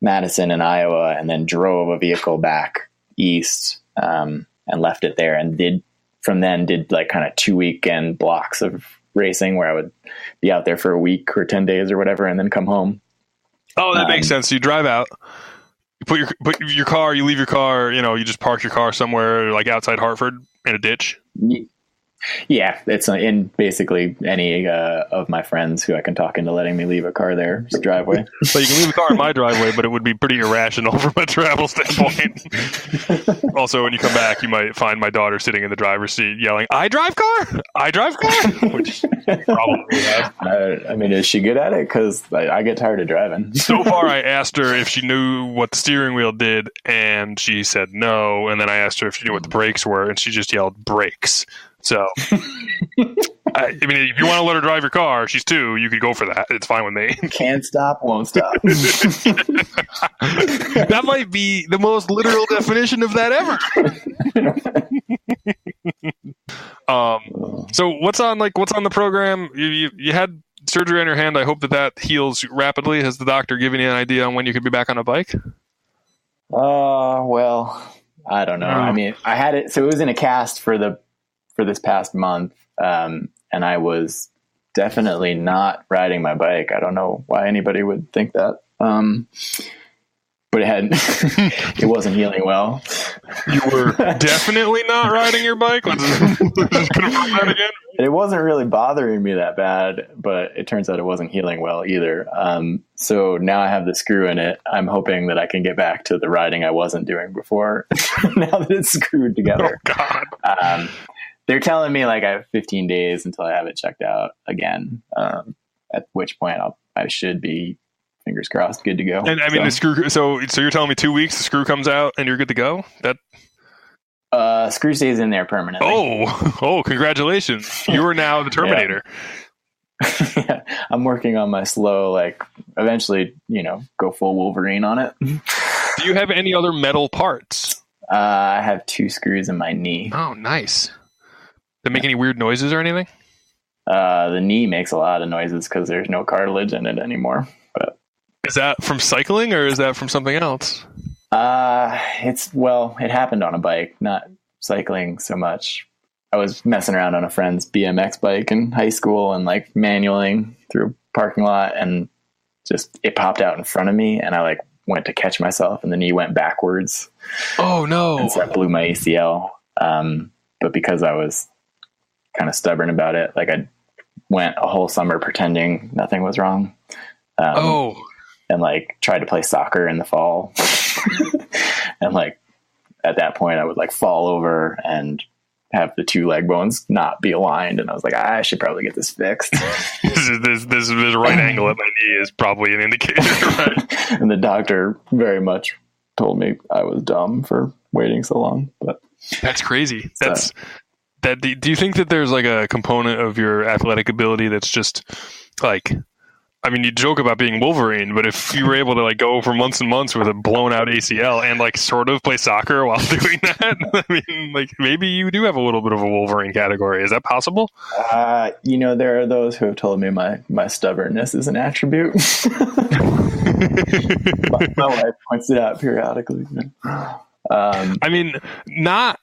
Madison and Iowa, and then drove a vehicle back east, and left it there, and did like kind of 2 weekend blocks of racing where I would be out there for a week or 10 days or whatever, and then come home. Oh, that makes sense. So you drive out, you put your car, you leave your car, you just park your car somewhere like outside Hartford in a ditch. Yeah, it's in basically any of my friends who I can talk into letting me leave a car there, just driveway. So you can leave a car in my driveway, but it would be pretty irrational from a travel standpoint. Also, when you come back, you might find my daughter sitting in the driver's seat yelling, "I drive car? I drive car?" Which probably have. I mean, is she good at it? Because I get tired of driving. So far, I asked her if she knew what the steering wheel did, and she said no. And then I asked her if she knew what the brakes were, and she just yelled brakes. So, I mean, if you want to let her drive your car, she's 2, you could go for that. It's fine with me. Can't stop, won't stop. That might be the most literal definition of that ever. So what's on the program? You had surgery on your hand. I hope that heals rapidly. Has the doctor given you an idea on when you could be back on a bike? Well, I don't know. I mean, I had it, so it was in a cast for the for this past month. And I was definitely not riding my bike. I don't know why anybody would think that. But it wasn't healing well. You were definitely not riding your bike? Let's confirm that again. It wasn't really bothering me that bad, but it turns out it wasn't healing well either. So now I have the screw in it. I'm hoping that I can get back to the riding I wasn't doing before now that it's screwed together. Oh, God. They're telling me like I have 15 days until I have it checked out again, at which point I should be, fingers crossed, good to go. And I mean, the screw. So you're telling me 2 weeks, the screw comes out, and you're good to go. That screw stays in there permanently. Oh! Congratulations! You are now the Terminator. Yeah. I'm working on my slow, like eventually, go full Wolverine on it. Do you have any other metal parts? I have 2 screws in my knee. Oh, nice. They make any weird noises or anything? The knee makes a lot of noises because there's no cartilage in it anymore. But is that from cycling or is that from something else? It happened on a bike, not cycling so much. I was messing around on a friend's BMX bike in high school and like manualing through a parking lot, and just it popped out in front of me, and I like went to catch myself, and the knee went backwards. Oh no! And so that blew my ACL. But because I was kind of stubborn about it, like I went a whole summer pretending nothing was wrong. And like tried to play soccer in the fall. And like at that point I would like fall over and have the 2 leg bones not be aligned, and I was like, I should probably get this fixed. this right angle at my knee is probably an indicator, right? And the doctor very much told me I was dumb for waiting so long. But that's crazy. Do you think that there's like a component of your athletic ability that's just like, I mean, you joke about being Wolverine, but if you were able to like go for months and months with a blown out ACL and like sort of play soccer while doing that, I mean, like maybe you do have a little bit of a Wolverine category. Is that possible? There are those who have told me my stubbornness is an attribute. My wife points it out periodically. I mean, not,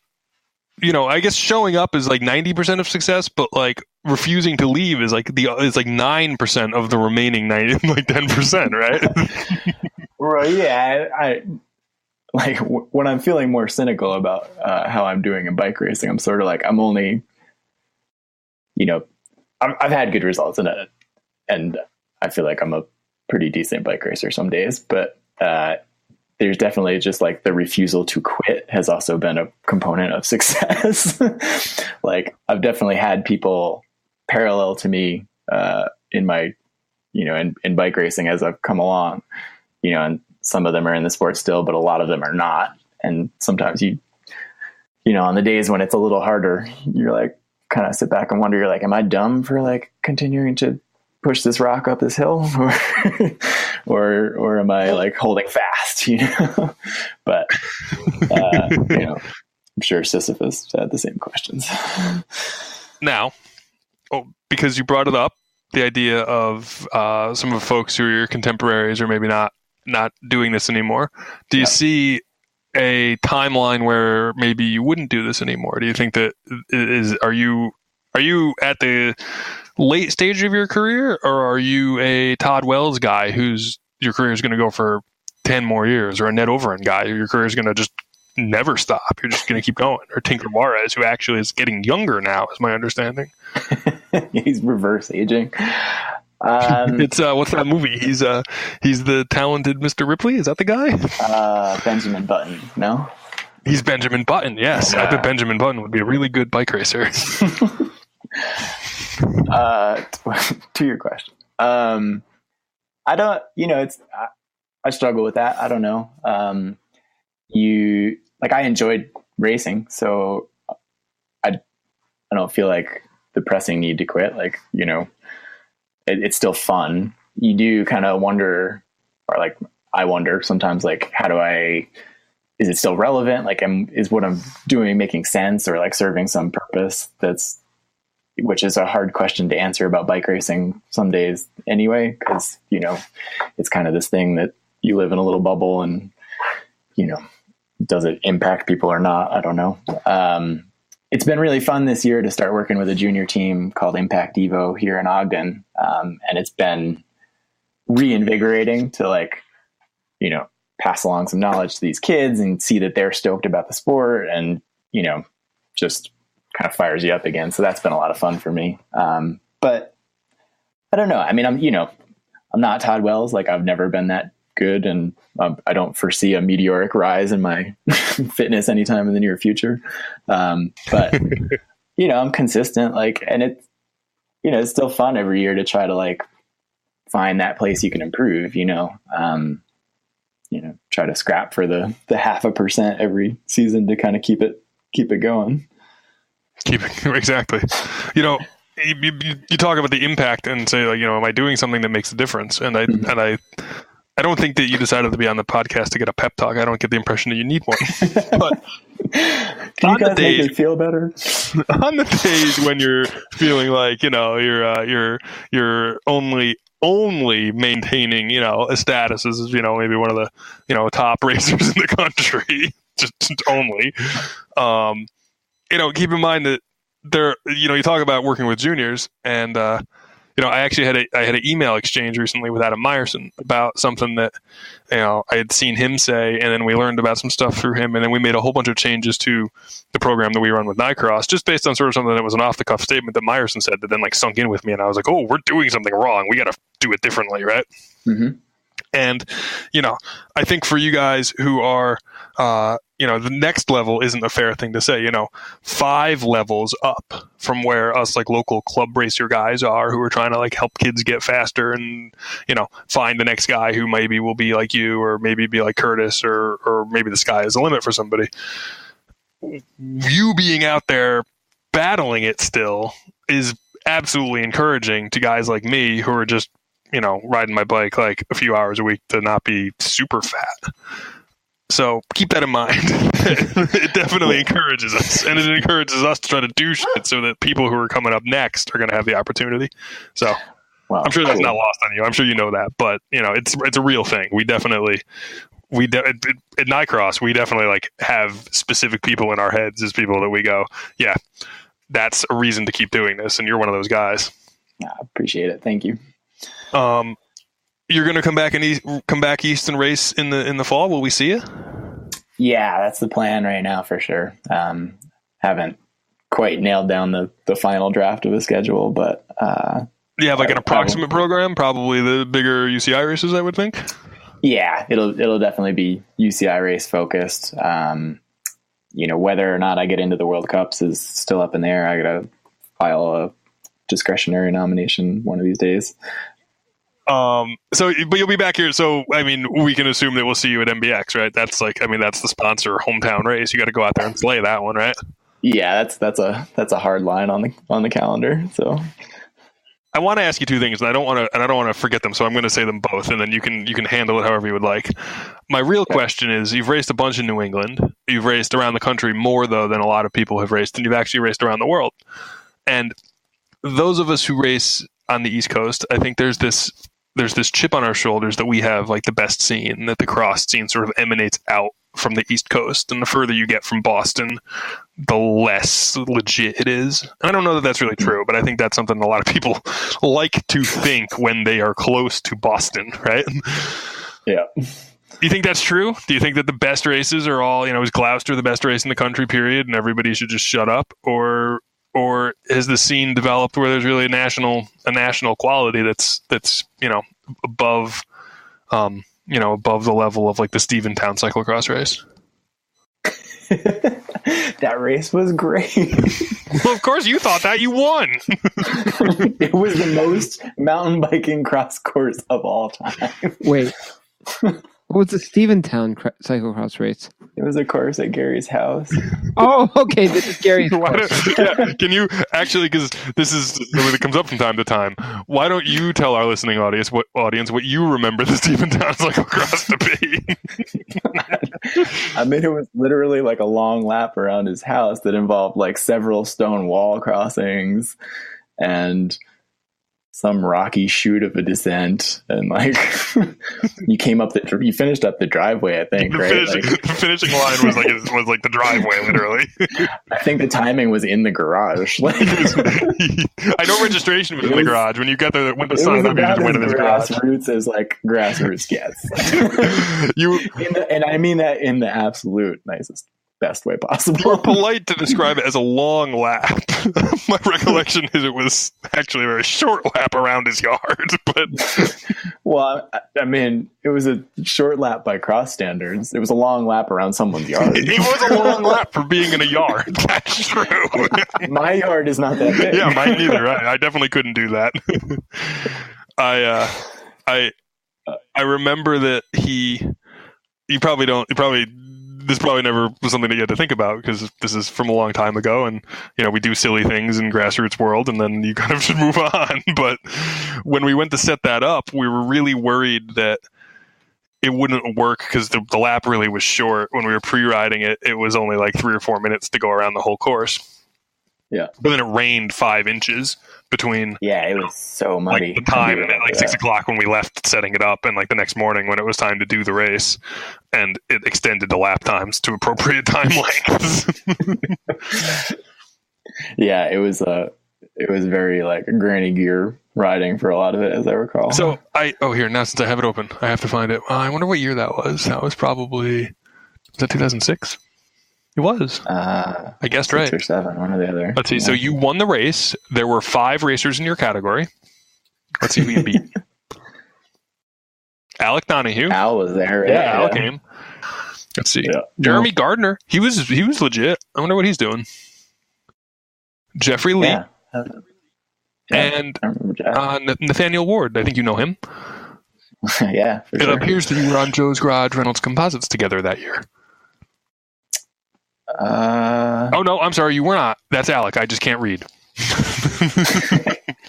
I guess showing up is like 90% of success, but like refusing to leave is like 9% of the remaining 10%, right? Right. Yeah. I like when I'm feeling more cynical about how I'm doing in bike racing, I'm sort of like, I'm only, I've had good results in it, and I feel like I'm a pretty decent bike racer some days, but there's definitely just like the refusal to quit has also been a component of success. Like I've definitely had people parallel to me in my, in bike racing as I've come along, and some of them are in the sport still, but a lot of them are not. And sometimes on the days when it's a little harder, you're like, kind of sit back and wonder, you're like, am I dumb for like continuing to push this rock up this hill, or am I like holding fast, but, I'm sure Sisyphus had the same questions. Now, because you brought it up, the idea of some of the folks who are your contemporaries or maybe not doing this anymore. Do you see a timeline where maybe you wouldn't do this anymore? Do you think that are you at the late stage of your career, or are you a Todd Wells guy whose your career is going to go for 10 more years, or a Ned Overend guy who your career is going to just never stop? You're just going to keep going, or Tinker Juarez, who actually is getting younger now, is my understanding. He's reverse aging. It's what's that movie? He's the talented Mr. Ripley. Is that the guy? Benjamin Button. No, he's Benjamin Button. Yes, I bet Benjamin Button would be a really good bike racer. To your question, I don't. I struggle with that. I don't know. I enjoyed racing, so I don't feel like the pressing need to quit. Like, it's still fun. You do kind of wonder, or like I wonder sometimes, like, is it still relevant? Like, is what I'm doing making sense, or like serving some purpose? Which is a hard question to answer about bike racing some days anyway, because, it's kind of this thing that you live in a little bubble, and, does it impact people or not? I don't know. it's been really fun this year to start working with a junior team called Impact Evo here in Ogden. And it's been reinvigorating to like, you know, pass along some knowledge to these kids and see that they're stoked about the sport and, you know, just kind of fires you up again. So that's been a lot of fun for me. But I don't know. I mean, I'm not Todd Wells. Like I've never been that good, and I don't foresee a meteoric rise in my fitness anytime in the near future. But you know, I'm consistent, like, and it's, you know, it's still fun every year to try to like find that place you can improve, you know, try to scrap for the 0.5% every season to kind of keep it going. Exactly. You know, you talk about the impact and say, like, you know, am I doing something that makes a difference? And I don't think that you decided to be on the podcast to get a pep talk. I don't get the impression that you need one. But can you guys make me feel better? On the days when you're feeling like, you know, you're only maintaining, you know, a status as, you know, maybe one of the, you know, top racers in the country, just only, you know, keep in mind that there, you know, you talk about working with juniors, and you know, I actually had an email exchange recently with Adam Meyerson about something that, you know, I had seen him say, and then we learned about some stuff through him, and then we made a whole bunch of changes to the program that we run with Nycross, just based on sort of something that was an off the cuff statement that Meyerson said that then like sunk in with me, and I was like, oh, we're doing something wrong. We got to do it differently, right? Mm-hmm. And, you know, I think for you guys who are, you know, the next level isn't a fair thing to say, you know, 5 levels up from where us like local club racer guys are, who are trying to like help kids get faster and, you know, find the next guy who maybe will be like you, or maybe be like Curtis, or maybe the sky is the limit for somebody. You being out there battling it still is absolutely encouraging to guys like me who are just, you know, riding my bike like a few hours a week to not be super fat. So keep that in mind. It definitely encourages us, and it encourages us to try to do shit so that people who are coming up next are going to have the opportunity. So well, I'm sure that's not lost on you. I'm sure you know that, but you know, it's a real thing. We definitely, at Nycross, we definitely like have specific people in our heads as people that we go, yeah, that's a reason to keep doing this. And you're one of those guys. I appreciate it. Thank you. You're going to come back east and race in the fall. Will we see you? Yeah, that's the plan right now for sure. Haven't quite nailed down the final draft of the schedule, but you have like an approximate program, probably the bigger UCI races, I would think. Yeah, it'll definitely be UCI race focused. You know, whether or not I get into the World Cups is still up in the air. I got to file a discretionary nomination one of these days. But you'll be back here. So, I mean, we can assume that we'll see you at MBX, right? That's like, I mean, that's the sponsor hometown race. You got to go out there and slay that one, right? Yeah, that's a hard line on the calendar. So I want to ask you 2 things, and I don't want to forget them. So I'm going to say them both, and then you can handle it however you would like. My real question is, you've raced a bunch in New England. You've raced around the country more though than a lot of people have raced, and you've actually raced around the world. And those of us who race on the East Coast, I think there's this chip on our shoulders that we have like the best scene, that the cross scene sort of emanates out from the East Coast. And the further you get from Boston, the less legit it is. And I don't know that that's really true, but I think that's something a lot of people like to think when they are close to Boston, right? Yeah. Do you think that's true? Do you think that the best races are all, you know, is Gloucester the best race in the country, period, and everybody should just shut up? Or has the scene developed where there's really a national quality that's you know, above the level of like the Steventown cyclocross race? That race was great. Well, of course you thought that. You won. It was the most mountain biking cross course of all time. Wait, what was the Steventown cyclocross race? It was a course at Gary's house. Oh, okay. This is Gary's course. Yeah, can you actually, because this is something that comes up from time to time, why don't you tell our listening audience what you remember the Steventown cyclocross to be? I mean, it was literally like a long lap around his house that involved like several stone wall crossings and some rocky chute of a descent, and like you finished up the driveway, I think, right? The finishing line was like the driveway, literally. I think the timing was in the garage. Like, I know registration was in the garage. When you got there, when the sign up, you just went in his garage. Grassroots as like grassroots gets. And I mean that in the absolute nicest, best way possible. You're polite to describe it as a long lap. My recollection is it was actually a very short lap around his yard. But well, I mean, it was a short lap by cross standards. It was a long lap around someone's yard. It was a long lap for being in a yard. That's true. My yard is not that big. Yeah, mine neither. I definitely couldn't do that. I remember that this probably never was something that you had to think about because this is from a long time ago, and we do silly things in grassroots world, and then you kind of should move on. But when we went to set that up, we were really worried that it wouldn't work because the lap really was short. When we were pre-riding it, it was only like 3 or 4 minutes to go around the whole course. Yeah, but then it rained 5 inches between. Yeah, it was so muddy. Like the time at like 6 o'clock when we left setting it up, and like the next morning when it was time to do the race, and it extended the lap times to appropriate time lengths. Yeah, it was very like granny gear riding for a lot of it, as I recall. So here now, since I have it open, I have to find it. I wonder what year that was. That was probably 2006. It was. I guessed right. 6 or 7, one or the other. Let's see. Yeah. So you won the race. There were 5 racers in your category. Let's see who you beat. Alec Donahue. Al was there. Right? Yeah, Al came. Let's see. Yeah. Jeremy Gardner. He was legit. I wonder what he's doing. Jeffrey Lee. Yeah. And Nathaniel Ward. I think you know him. Yeah. It appears that you were on Joe's Garage Reynolds Composites together that year. Oh no, I'm sorry, you were not. That's Alec. I just can't read.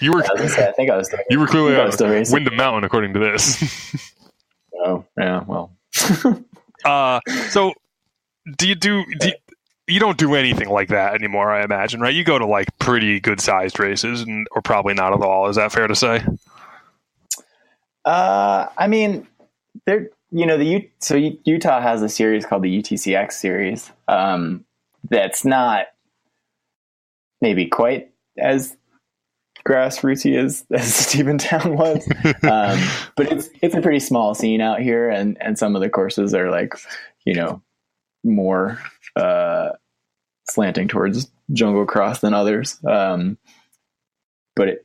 You were. I think I was. You were clearly on Wyndham Mountain, according to this. Oh yeah, well. So you don't do anything like that anymore? I imagine, right? You go to like pretty good sized races, or probably not at all. Is that fair to say? I mean, there. Utah has a series called the UTCX series. That's not maybe quite as grassrootsy as Stephentown was, but it's a pretty small scene out here, and some of the courses are like more slanting towards jungle cross than others. But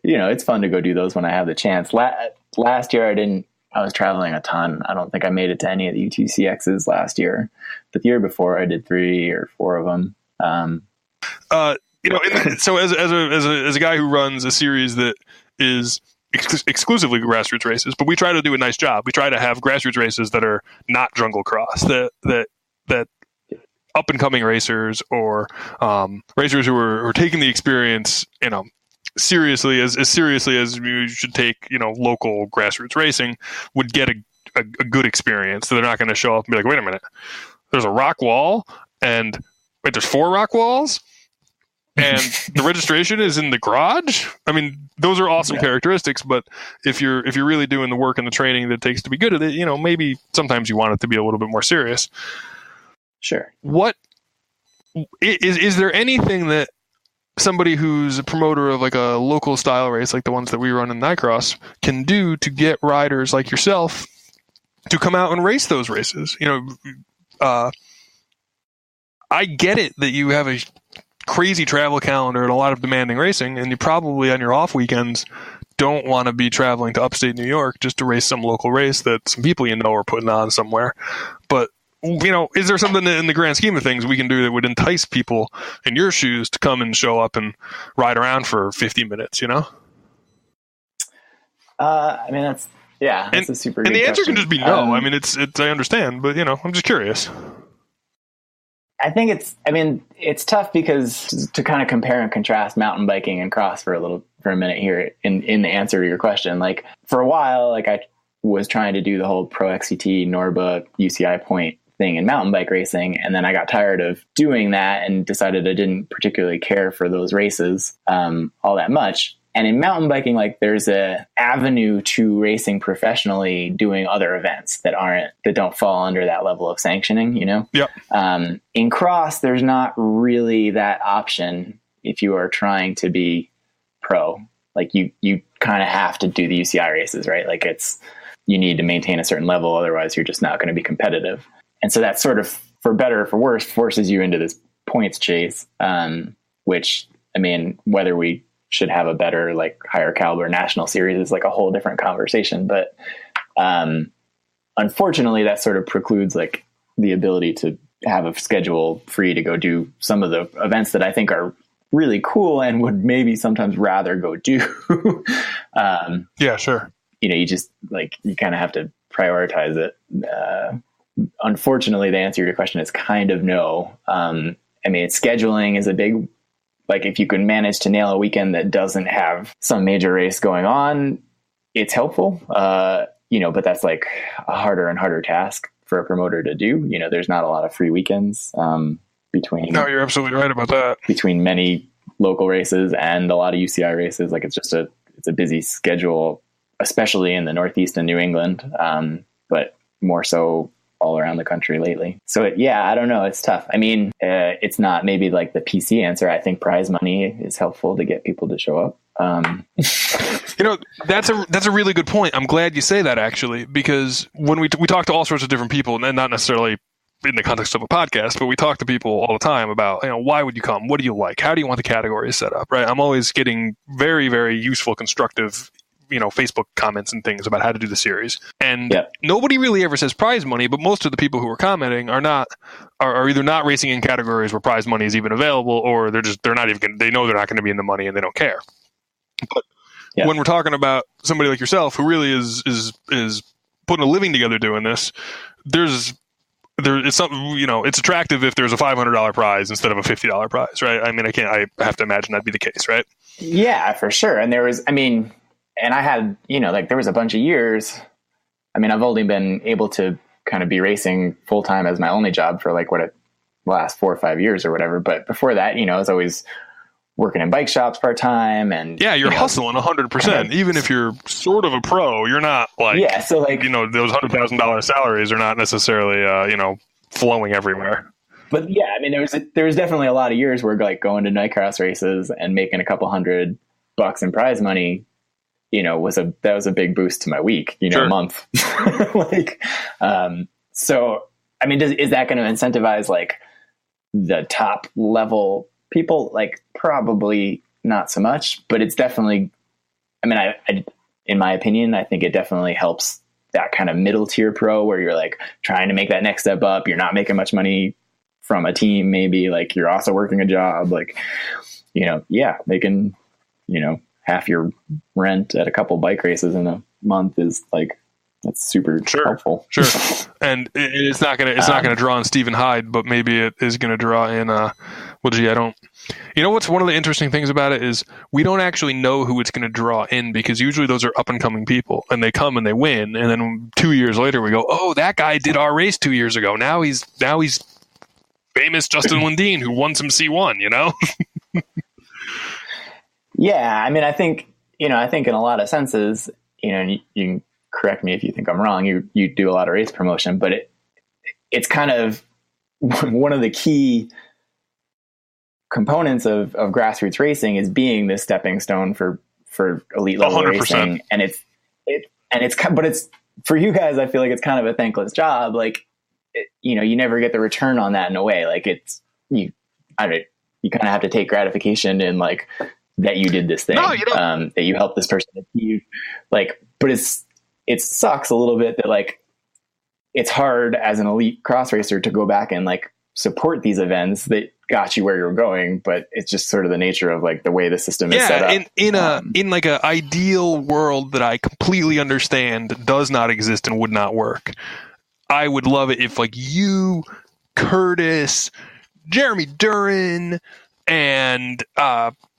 it's fun to go do those when I have the chance. Last year I was traveling a ton. I don't think I made it to any of the UTCXs last year. But the year before, I did 3 or 4 of them. So as a guy who runs a series that is exclusively grassroots races, but we try to do a nice job. We try to have grassroots races that are not jungle cross, that up and coming racers or racers who are taking the experience, seriously as you should take local grassroots racing, would get a good experience. So they're not going to show up and be like, wait a minute, there's a rock wall, and wait, there's 4 rock walls, and the registration is in the garage. I mean, those are awesome characteristics, but if you're really doing the work and the training that it takes to be good at it, maybe sometimes you want it to be a little bit more serious. Sure. What is there anything that somebody who's a promoter of like a local style race, like the ones that we run in Nycross, can do to get riders like yourself to come out and race those races? I get it that you have a crazy travel calendar and a lot of demanding racing, and you probably on your off weekends don't want to be traveling to upstate New York just to race some local race that some people are putting on somewhere. But is there something in the grand scheme of things we can do that would entice people in your shoes to come and show up and ride around for 50 minutes, I mean, that's a super good question. And the answer can just be no. I mean, it's I understand, but I'm just curious. I think it's tough because to kind of compare and contrast mountain biking and cross for a minute here in the answer to your question. Like for a while, like I was trying to do the whole Pro XCT, Norba, UCI point thing in mountain bike racing. And then I got tired of doing that and decided I didn't particularly care for those races all that much. And in mountain biking, like there's a avenue to racing professionally doing other events that don't fall under that level of sanctioning, you know? Yep. In cross, there's not really that option if you are trying to be pro. Like you kind of have to do the UCI races, right? Like you need to maintain a certain level. Otherwise you're just not going to be competitive. And so that sort of, for better or for worse, forces you into this points chase, which, I mean, whether we should have a better, like higher caliber national series is like a whole different conversation. But unfortunately that sort of precludes like the ability to have a schedule free to go do some of the events that I think are really cool and would maybe sometimes rather go do. Yeah, sure. You know, you just like, you kind of have to prioritize it. Unfortunately, the answer to your question is kind of no. I mean, scheduling is a big, like if you can manage to nail a weekend that doesn't have some major race going on, it's helpful. You know, but that's like a harder and harder task for a promoter to do. You know, there's not a lot of free weekends between. No, you're absolutely right about that. Between many local races and a lot of UCI races, like it's a busy schedule, especially in the Northeast and New England, but more so all around the country lately. So I don't know. It's tough. I mean, it's not maybe like the PC answer. I think prize money is helpful to get people to show up. You know, that's a really good point. I'm glad you say that, actually, because when we talk to all sorts of different people, and not necessarily in the context of a podcast, but we talk to people all the time about, you know, why would you come? What do you like? How do you want the categories set up? Right? I'm always getting very, very useful, constructive, you know, Facebook comments and things about how to do the series. And nobody really ever says prize money, but most of the people who are commenting are either not racing in categories where prize money is even available, or they know they're not going to be in the money and they don't care. But when we're talking about somebody like yourself who really is putting a living together doing this, it's something, you know, it's attractive if there's a $500 prize instead of a $50 prize, right? I mean, I have to imagine that'd be the case, right? Yeah, for sure. And and I had, you know, like there was a bunch of years. I mean, I've only been able to kind of be racing full time as my only job for like last 4 or 5 years or whatever. But before that, you know, I was always working in bike shops part time, and you're hustling 100%. Even if you're sort of a pro, you're not like, so like, you know, those $100,000 salaries are not necessarily, you know, flowing everywhere. But I mean, there was definitely a lot of years where like going to night cross races and making a couple $100 in prize money, you know, that was a big boost to my week, you know, sure. A month. Like, so, I mean, is that going to incentivize like the top level people? Like probably not so much, but it's definitely, I mean, I in my opinion, I think it definitely helps that kind of middle tier pro where you're like trying to make that next step up. You're not making much money from a team. Maybe like you're also working a job, like, you know, making, you know, half your rent at a couple bike races in a month is like, that's super helpful. Sure. And it's not gonna draw in Stephen Hyde, but maybe it is gonna draw in you know what's one of the interesting things about it is we don't actually know who it's going to draw in, because usually those are up and coming people and they come and they win, and then 2 years later we go, oh, that guy did our race 2 years ago. Now he's famous Justin Lindine who won some C1, you know? Yeah, I mean, I think in a lot of senses, you know, and you can correct me if you think I'm wrong, you do a lot of race promotion, but it's kind of one of the key components of grassroots racing is being this stepping stone for elite level 100%. Racing. And it's for you guys, I feel like it's kind of a thankless job. Like, you know, you never get the return on that in a way. Like you kind of have to take gratification in like that you did this thing, that you helped this person achieve, like, but it sucks a little bit that like, it's hard as an elite cross racer to go back and like support these events that got you where you're going, but it's just sort of the nature of like the way the system is set up. In like a ideal world that I completely understand does not exist and would not work, I would love it if like you, Curtis, Jeremy Duran, and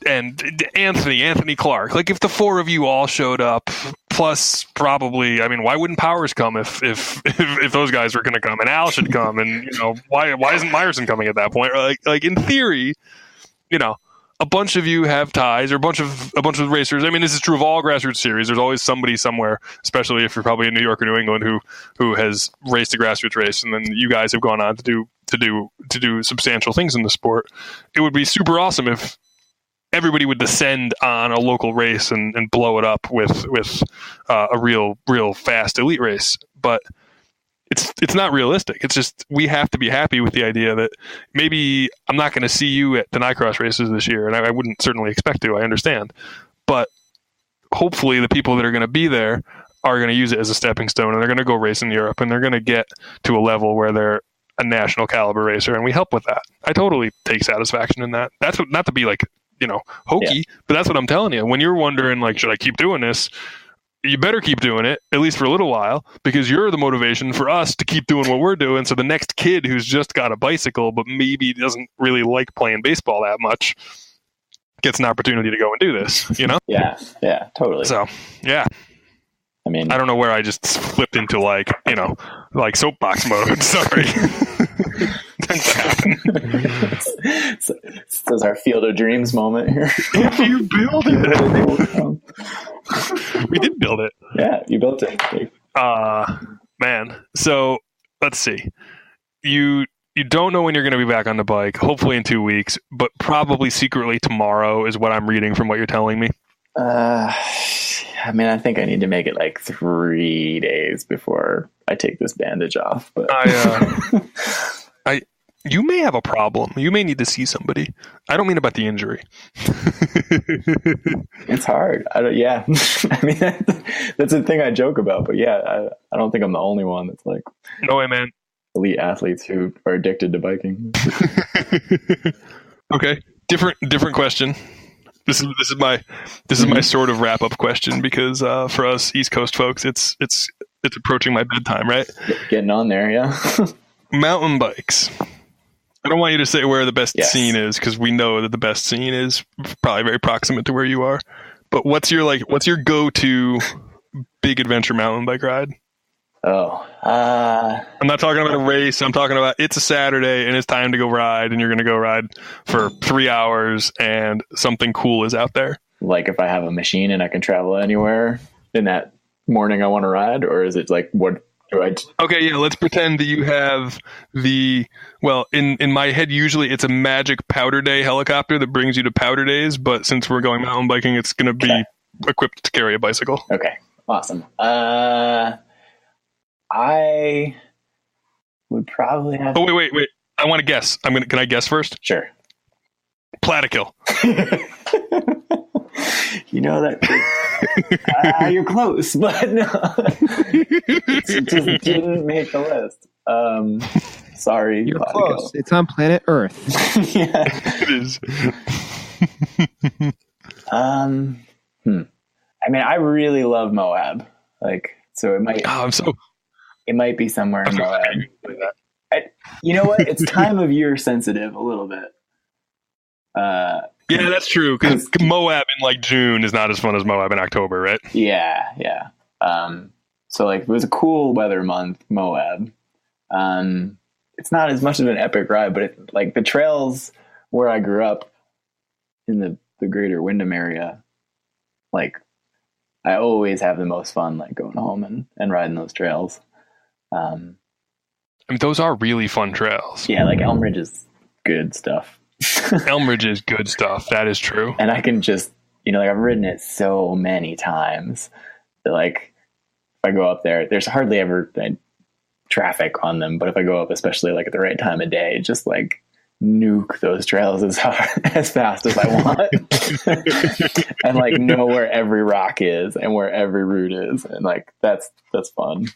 Anthony Clark, like if the four of you all showed up, plus probably, I mean, why wouldn't Powers come if those guys were going to come, and Al should come, and you know, why isn't Meyerson coming at that point? Like in theory, you know, a bunch of you have ties, or a bunch of racers. I mean, this is true of all grassroots series. There's always somebody somewhere, especially if you're probably in New York or New England, who has raced a grassroots race, and then you guys have gone on to do substantial things in the sport. It would be super awesome if everybody would descend on a local race and blow it up with a real fast elite race. But it's not realistic. It's just, we have to be happy with the idea that maybe I'm not going to see you at the Nicross races this year, and I wouldn't certainly expect to, I understand. But hopefully the people that are going to be there are going to use it as a stepping stone, and they're going to go race in Europe, and they're going to get to a level where they're a national caliber racer, and we help with that. I totally take satisfaction in that. That's what, not to be like, hokey, but that's what I'm telling you. When you're wondering, like, should I keep doing this? You better keep doing it, at least for a little while, because you're the motivation for us to keep doing what we're doing. So the next kid who's just got a bicycle, but maybe doesn't really like playing baseball that much, gets an opportunity to go and do this, Yeah, totally. So, yeah. I mean, I don't know where I just flipped into like soapbox mode. Sorry. This is our Field of Dreams moment here. You build it. We did build it. Yeah, you built it. Man. So let's see. You don't know when you're going to be back on the bike. Hopefully in 2 weeks, but probably secretly tomorrow is what I'm reading from what you're telling me. I mean, I think I need to make it like 3 days before I take this bandage off. But you may have a problem. You may need to see somebody. I don't mean about the injury. It's hard. I mean, that's the thing I joke about. But yeah, I don't think I'm the only one that's like, no way, man. Elite athletes who are addicted to biking. Okay, different question. This is my sort of wrap up question, because for us East Coast folks, it's approaching my bedtime, right? Getting on there, yeah. Mountain bikes. I don't want you to say where the best scene is, because we know that the best scene is probably very proximate to where you are. But what's your go-to big adventure mountain bike ride? I'm not talking about a race. I'm talking about it's a Saturday and it's time to go ride, and you're going to go ride for 3 hours and something cool is out there. Like if I have a machine and I can travel anywhere in that morning I want to ride, or is it like, what do I... Okay, yeah, let's pretend that you have in my head, usually it's a magic powder day helicopter that brings you to powder days, but since we're going mountain biking, it's going to be equipped to carry a bicycle. Okay, awesome. I would probably have... Oh, wait. I want to guess. Can I guess first? Sure. Platikill. You know that... you're close, but no. It just didn't make the list. Sorry. You're close. It's on planet Earth. Yeah. It is. I mean, I really love Moab. So it might... It might be somewhere in Moab. You know what? It's time of year sensitive a little bit. Yeah, that's true. Because Moab in like June is not as fun as Moab in October, right? Yeah. So if it was a cool weather month, Moab. It's not as much of an epic ride, but the trails where I grew up in the greater Windham area, I always have the most fun going home and riding those trails. I mean, those are really fun trails. Yeah, Elmridge is good stuff. Elmridge is good stuff. That is true. And I can just, I've ridden it so many times that if I go up there, there's hardly ever traffic on them. But if I go up, especially at the right time of day, just nuke those trails as fast as I want. And know where every rock is and where every route is. And that's fun.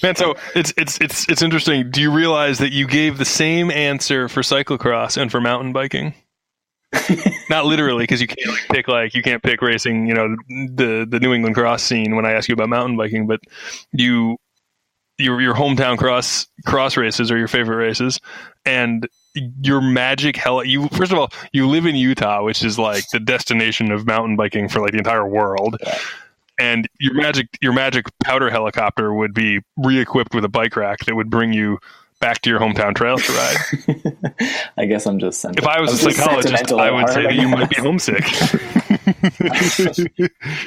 Man, so it's interesting. Do you realize that you gave the same answer for cyclocross and for mountain biking? Not literally, because you can't pick you can't pick racing, the New England cross scene when I ask you about mountain biking, but your hometown cross races are your favorite races, and your magic first of all, you live in Utah, which is the destination of mountain biking for the entire world. Yeah. And your magic powder helicopter would be re-equipped with a bike rack that would bring you back to your hometown trails to ride. I guess I'm just if I was a psychologist, I would say that you might be homesick.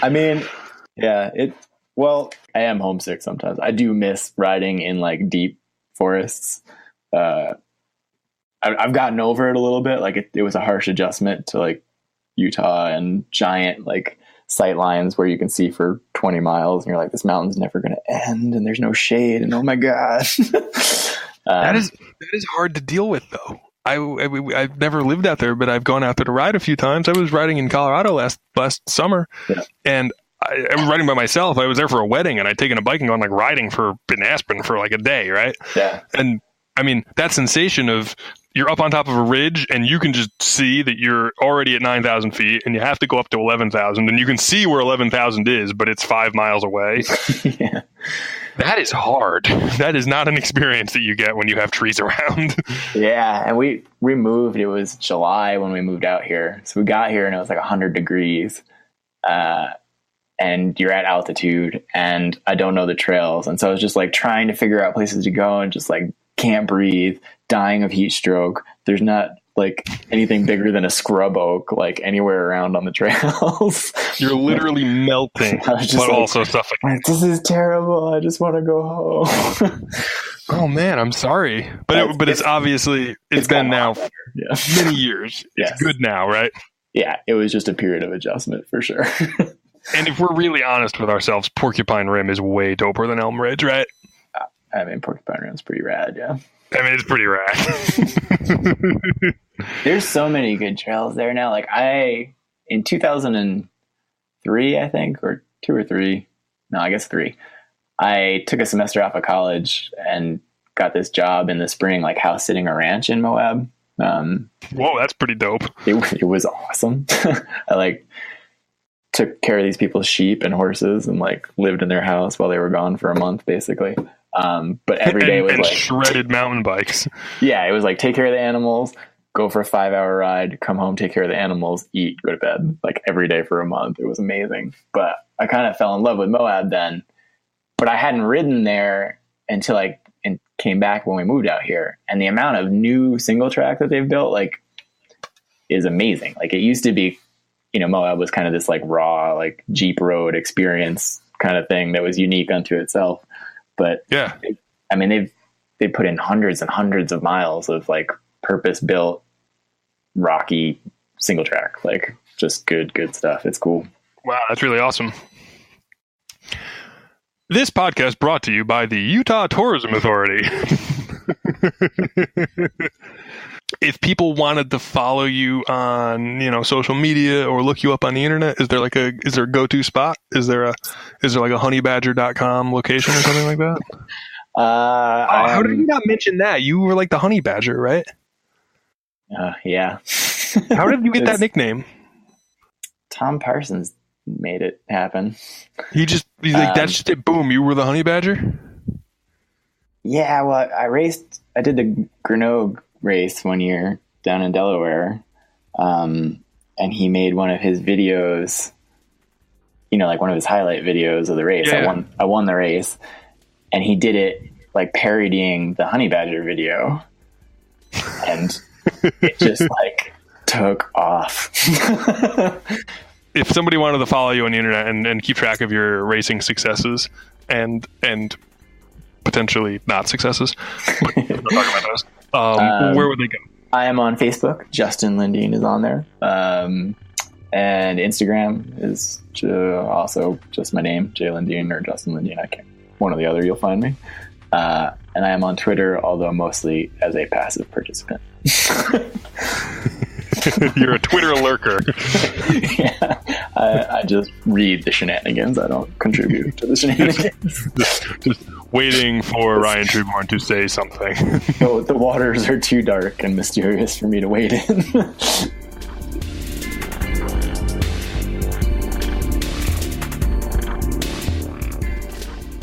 I mean, yeah, I am homesick sometimes. I do miss riding in like deep forests. I've gotten over it a little bit. Like it was a harsh adjustment to like Utah and giant like sight lines where you can see for 20 miles and you're like, this mountain's never going to end and there's no shade and oh my gosh. That is hard to deal with though. I've never lived out there, but I've gone out there to ride a few times. I was riding in Colorado last summer, and I was riding by myself. I was there for a wedding, and I'd taken a bike and gone like riding in Aspen for like a day, right? Yeah. And I mean, that sensation of you're up on top of a ridge and you can just see that you're already at 9,000 feet and you have to go up to 11,000 and you can see where 11,000 is, but it's 5 miles away. Yeah. That is hard. That is not an experience that you get when you have trees around. Yeah. And we moved, it was July when we moved out here. So we got here and it was like 100 degrees. And you're at altitude and I don't know the trails. And so I was just like trying to figure out places to go and just like can't breathe, dying of heat stroke. There's not like anything bigger than a scrub oak, like anywhere around on the trails. You're literally melting, but like, also suffocating. This is terrible. I just want to go home. Oh man, I'm sorry. But it's obviously, it's been now many years. It's good now, right? Yeah. It was just a period of adjustment for sure. And if we're really honest with ourselves, Porcupine Rim is way doper than Elm Ridge, right? I mean, Porcupine Rim's pretty rad, yeah. I mean, it's pretty rad. There's so many good trails there now. Like in 2003, I think, or 2 or 3, no, I guess 3, I took a semester off of college and got this job in the spring, like house sitting a ranch in Moab. Whoa, that's pretty dope. It was awesome. I like took care of these people's sheep and horses and like lived in their house while they were gone for a month, basically. But every day was like shredded mountain bikes. Yeah, it was like take care of the animals, go for a 5-hour ride, come home, take care of the animals, eat, go to bed, like every day for a month. It was amazing. But I kind of fell in love with Moab then. But I hadn't ridden there until I came back when we moved out here. And the amount of new single track that they've built like is amazing. Like it used to be, Moab was kind of this like raw, like Jeep road experience kind of thing that was unique unto itself. But yeah, I mean, they put in hundreds and hundreds of miles of like purpose built rocky single track, like just good stuff. It's cool. Wow. That's really awesome. This podcast brought to you by the Utah Tourism Authority. If people wanted to follow you on, social media or look you up on the internet, is there a go-to spot? Is there like a honeybadger.com location or something like that? How did you not mention that? You were like the honey badger, right? Yeah. How did you get that nickname? Tom Parsons made it happen. He's like, that's just it. Boom. You were the honey badger. Yeah. Well, I did the Grenoble race one year down in Delaware. And he made one of his videos, like one of his highlight videos of the race. Yeah. I won the race and he did it like parodying the honey badger video. And it just like took off. If somebody wanted to follow you on the internet and keep track of your racing successes and potentially not successes, but we're not talking about those. Where would they go? I am on Facebook. Justin Lindine is on there. And Instagram is also just my name, Jay Lindine or Justin Lindine. One or the other, you'll find me. And I am on Twitter, although mostly as a passive participant. You're a Twitter lurker. Yeah, I just read the shenanigans. I don't contribute to the shenanigans. just waiting for Ryan Treborn to say something. The waters are too dark and mysterious for me to wade in.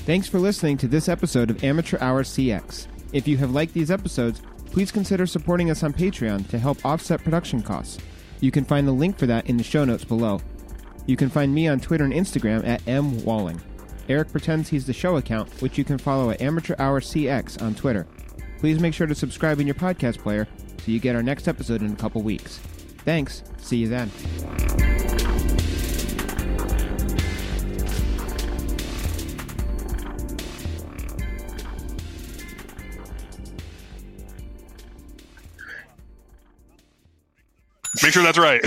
Thanks for listening to this episode of Amateur Hour CX. If you have liked these episodes, please consider supporting us on Patreon to help offset production costs. You can find the link for that in the show notes below. You can find me on Twitter and Instagram at mwalling. Eric pretends he's the show account, which you can follow at Amateur Hour CX on Twitter. please make sure to subscribe in your podcast player so you get our next episode in a couple weeks. Thanks. See you then. Make sure that's right.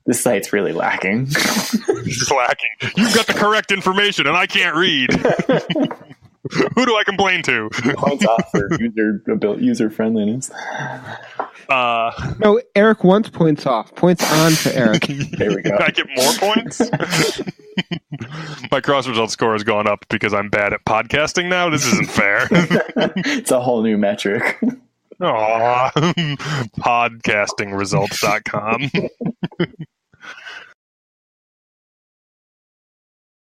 This site's really lacking. It's lacking. You've got the correct information, and I can't read. Who do I complain to? Points off for user friendliness. No, Eric wants points off. Points on for Eric. There we go. I get more points? My cross result score has gone up because I'm bad at podcasting now. This isn't fair. It's a whole new metric. Aww. Podcastingresults.com.